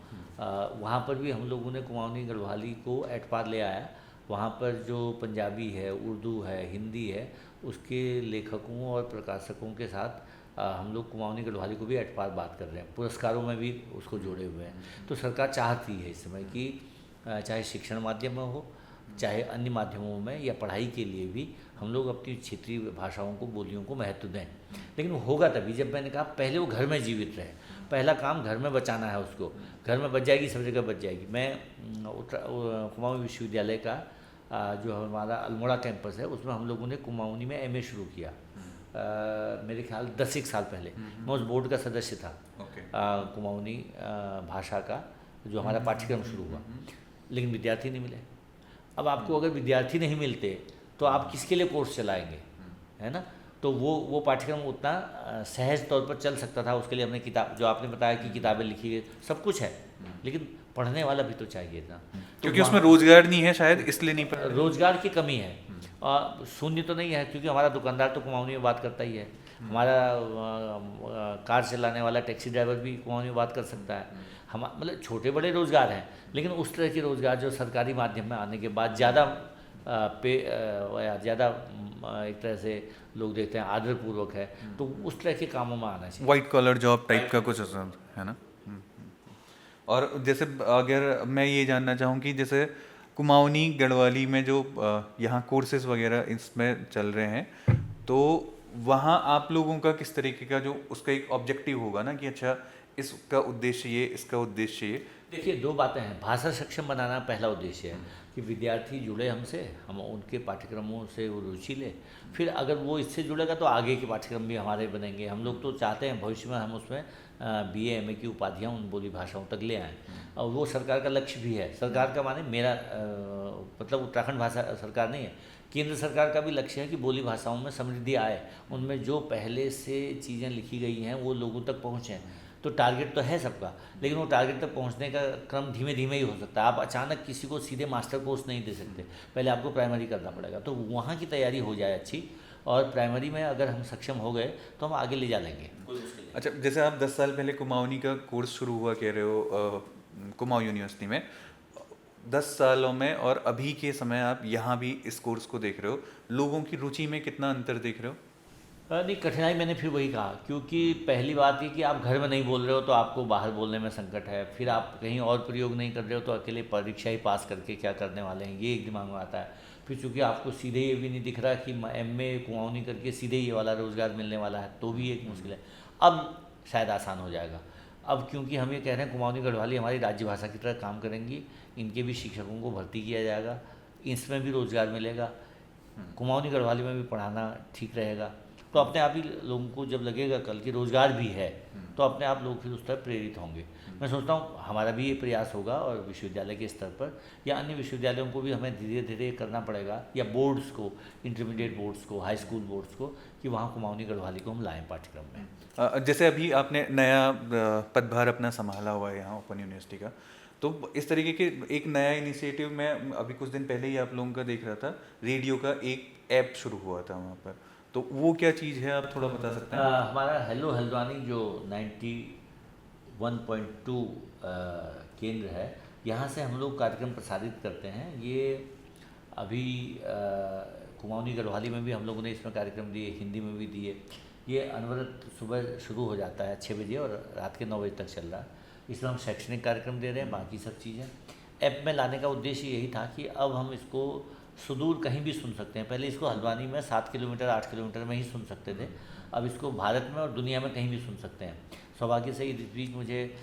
A: वहाँ पर भी हम लोगों ने कुमाऊनी गढ़वाली को एट पार ले आया। वहाँ पर जो पंजाबी है, उर्दू है, हिंदी है, उसके लेखकों और प्रकाशकों के साथ हम लोग कुमाऊनी गढ़वाली को भी एट पार बात कर रहे हैं। पुरस्कारों में भी उसको जोड़े हुए हैं। तो सरकार चाहती है इस समय कि चाहे शिक्षण माध्यम में हो, चाहे अन्य माध्यमों में, या पढ़ाई के लिए भी हम लोग अपनी क्षेत्रीय भाषाओं को, बोलियों को महत्व दें। लेकिन वो होगा तभी जब, मैंने कहा, पहले वो घर में जीवित रहे। पहला काम घर में बचाना है उसको। घर में बच जाएगी, सब जगह बच जाएगी। मैं कुमाऊनी विश्वविद्यालय का जो हमारा अल्मोड़ा कैंपस है, उसमें हम लोगों ने कुमाऊनी में MA शुरू किया। मेरे ख्याल 10 साल पहले मैं उस बोर्ड का सदस्य था। कुमाऊनी भाषा का जो हमारा पाठ्यक्रम शुरू हुआ, लेकिन विद्यार्थी नहीं मिले। अब आपको अगर विद्यार्थी नहीं मिलते तो आप किसके लिए कोर्स चलाएंगे, है ना? तो वो पाठ्यक्रम उतना सहज तौर पर चल सकता था। उसके लिए हमने किताब, जो आपने बताया कि किताबें लिखी गई, सब कुछ है, लेकिन पढ़ने वाला भी तो चाहिए था।
B: क्योंकि उसमें रोजगार नहीं है शायद, इसलिए नहीं पढ़।
A: रोजगार की कमी है। और शून्य तो नहीं है, क्योंकि हमारा दुकानदार तो कुमाऊनी में बात करता ही है। हमारा कार चलाने वाला टैक्सी ड्राइवर भी कुमाऊनी में बात कर सकता है। हम मतलब छोटे बड़े रोज़गार हैं, लेकिन उस तरह के रोज़गार जो सरकारी माध्यम में आने के बाद ज़्यादा ज़्यादा एक तरह से लोग देखते हैं आदरपूर्वक है, तो उस तरह के कामों में आना चाहिए।
B: वाइट कॉलर जॉब टाइप का कुछ ऐसा है ना। और जैसे अगर मैं ये जानना चाहूँ कि जैसे कुमाऊनी गढ़वाली में जो यहाँ कोर्सेज वगैरह इसमें चल रहे हैं, तो वहाँ आप लोगों का किस तरीके का जो उसका एक ऑब्जेक्टिव होगा ना कि अच्छा इसका उद्देश्य ये, इसका उद्देश्य ये।
A: देखिए, 2 बातें हैं। भाषा सक्षम बनाना पहला उद्देश्य है कि विद्यार्थी जुड़े हमसे, हम उनके पाठ्यक्रमों से वो रुचि ले। फिर अगर वो इससे जुड़ेगा तो आगे के पाठ्यक्रम भी हमारे बनेंगे। हम लोग तो चाहते हैं भविष्य में हम उसमें BA MA की उपाधियाँ उन बोली भाषाओं तक ले आएँ, और वो सरकार का लक्ष्य भी है। सरकार का माने मेरा मतलब उत्तराखंड भाषा सरकार नहीं है, केंद्र सरकार का भी लक्ष्य है कि बोली भाषाओं में समृद्धि आए, उनमें जो पहले से चीज़ें लिखी गई हैं वो लोगों तक पहुँचें। तो टारगेट तो है सबका, लेकिन वो टारगेट तक पहुंचने का क्रम धीमे धीमे ही हो सकता है। आप अचानक किसी को सीधे मास्टर कोर्स नहीं दे सकते, पहले आपको प्राइमरी करना पड़ेगा। तो वहाँ की तैयारी हो जाए अच्छी, और प्राइमरी में अगर हम सक्षम हो गए तो हम आगे ले जा लेंगे।
B: अच्छा, जैसे आप 10 साल पहले कुमाऊनी का कोर्स शुरू हुआ कह रहे हो कुमाऊं यूनिवर्सिटी में, 10 सालों में और अभी के समय आप यहाँ भी इस कोर्स को देख रहे हो, लोगों की रुचि में कितना अंतर देख रहे हो?
A: नहीं, कठिनाई मैंने फिर वही कहा, क्योंकि पहली बात ये कि आप घर में नहीं बोल रहे हो तो आपको बाहर बोलने में संकट है। फिर आप कहीं और प्रयोग नहीं कर रहे हो तो अकेले परीक्षा ही पास करके क्या करने वाले हैं, ये एक दिमाग में आता है। फिर चूँकि आपको सीधे ये भी नहीं दिख रहा कि MA कुमाऊनी करके सीधे ये वाला रोज़गार मिलने वाला है, तो भी एक मुश्किल है। अब शायद आसान हो जाएगा। अब क्योंकि हम ये कह रहे हैं कुमाऊनी गढ़वाली हमारी राज्य भाषा की तरह काम करेंगी, इनके भी शिक्षकों को भर्ती किया जाएगा, इसमें भी रोज़गार मिलेगा, कुमाऊनी गढ़वाली में भी पढ़ाना ठीक रहेगा। तो अपने आप ही लोगों को जब लगेगा कल की रोज़गार भी है, तो अपने आप लोग फिर उस तरफ प्रेरित होंगे। मैं सोचता हूँ हमारा भी ये प्रयास होगा, और विश्वविद्यालय के स्तर पर या अन्य विश्वविद्यालयों को भी हमें धीरे धीरे करना पड़ेगा, या बोर्ड्स को, इंटरमीडिएट बोर्ड्स को, हाई स्कूल बोर्ड्स को, कि वहाँ कुमाऊनी गढ़वाली को हम लाएँ पाठ्यक्रम में।
B: जैसे अभी आपने नया पदभार अपना संभाला हुआ है यहाँ ओपन यूनिवर्सिटी का, तो इस तरीके के एक नया इनिशिएटिव में अभी कुछ दिन पहले ही आप लोगों का देख रहा था, रेडियो का एक ऐप शुरू हुआ था वहाँ पर, तो वो क्या चीज़ है, आप थोड़ा बता सकते हैं?
A: हमारा हेलो हल्द्वानी जो 91.2 केंद्र है, यहाँ से हम लोग कार्यक्रम प्रसारित करते हैं। ये अभी कुमाऊनी गढ़वाली में भी हम लोगों ने इसमें कार्यक्रम दिए, हिंदी में भी दिए। ये अनवरत सुबह शुरू हो जाता है 6 बजे और रात के 9 बजे तक चल रहा है। इसमें हम शैक्षणिक कार्यक्रम दे रहे हैं, बाकी सब चीज़ें ऐप में लाने का उद्देश्य यही था कि अब हम इसको सुदूर कहीं भी सुन सकते हैं। पहले इसको हल्द्वानी में 7 किलोमीटर 8 किलोमीटर में ही सुन सकते थे, अब इसको भारत में और दुनिया में कहीं भी सुन सकते हैं। सौभाग्य से इस बीच मुझे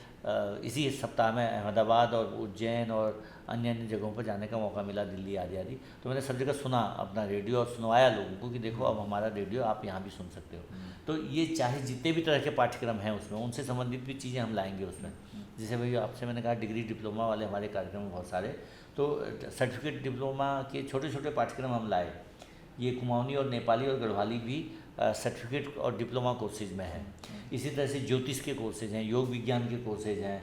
A: इसी सप्ताह में अहमदाबाद और उज्जैन और अन्य अन्य जगहों पर जाने का मौका मिला, दिल्ली आदि। तो मैंने सब जगह सुना अपना रेडियो और सुनवाया लोगों को कि देखो अब हमारा रेडियो आप यहाँ भी सुन सकते हो। तो ये चाहे जितने भी तरह के पाठ्यक्रम हैं उसमें, उनसे संबंधित भी चीज़ें हम लाएंगे उसमें। जैसे भाई आपसे मैंने कहा डिग्री डिप्लोमा वाले हमारे कार्यक्रम हैं बहुत सारे, तो सर्टिफिकेट डिप्लोमा के छोटे छोटे पाठ्यक्रम हम लाए। ये कुमाऊनी और नेपाली और गढ़वाली भी सर्टिफिकेट और डिप्लोमा कोर्सेज में हैं। इसी तरह से ज्योतिष के कोर्सेज हैं, योग विज्ञान के कोर्सेज हैं,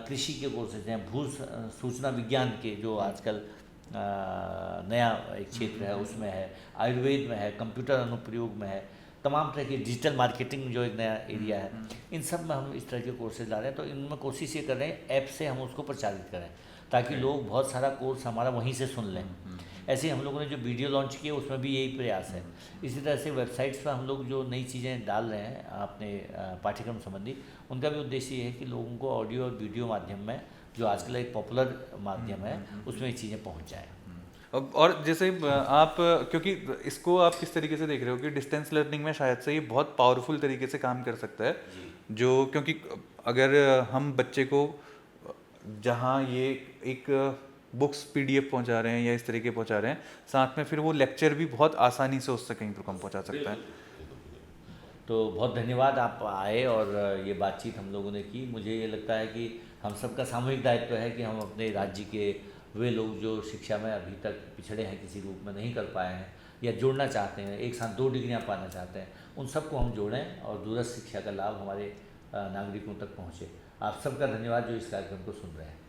A: कृषि के कोर्सेज हैं, भू सूचना विज्ञान के जो आजकल नया एक क्षेत्र है उसमें है, आयुर्वेद में है, कंप्यूटर अनुप्रयोग में है, तमाम तरह की डिजिटल मार्केटिंग जो एक नया एरिया है, इन सब में हम इस तरह के कोर्सेज ला रहे हैं। तो इनमें कोशिश ये कर रहे हैं ऐप से हम उसको प्रचारित करें ताकि लोग बहुत सारा कोर्स हमारा वहीं से सुन लें। ऐसे ही हम लोगों ने जो वीडियो लॉन्च किए उसमें भी यही प्रयास है। इसी तरह से वेबसाइट्स पर हम लोग जो नई चीज़ें डाल रहे हैं अपने पाठ्यक्रम संबंधी, उनका भी उद्देश्य ये है कि लोगों को ऑडियो और वीडियो माध्यम में, जो आजकल एक पॉपुलर माध्यम है, उसमें ये चीज़ें पहुँच जाएँ।
B: और जैसे आप, क्योंकि इसको आप किस तरीके से देख रहे हो कि डिस्टेंस लर्निंग में शायद से ये बहुत पावरफुल तरीके से काम कर सकता है, जो क्योंकि अगर हम बच्चे को जहाँ ये एक बुक्स PDF पहुंचा रहे हैं या इस तरीके पहुंचा रहे हैं, साथ में फिर वो लेक्चर भी बहुत आसानी से उससे कहीं तो कम पहुंचा सकता है।
A: तो बहुत धन्यवाद आप आए और ये बातचीत हम लोगों ने की। मुझे ये लगता है कि हम सबका सामूहिक दायित्व है कि हम अपने राज्य के वे लोग जो शिक्षा में अभी तक पिछड़े हैं, किसी रूप में नहीं कर पाए हैं या जुड़ना चाहते हैं, एक साथ 2 डिग्रियां पाना चाहते हैं, उन सबको हम जोड़ें और दूरस्थ शिक्षा का लाभ हमारे नागरिकों तक पहुँचे। आप सबका धन्यवाद जो इस कार्यक्रम को सुन रहे हैं।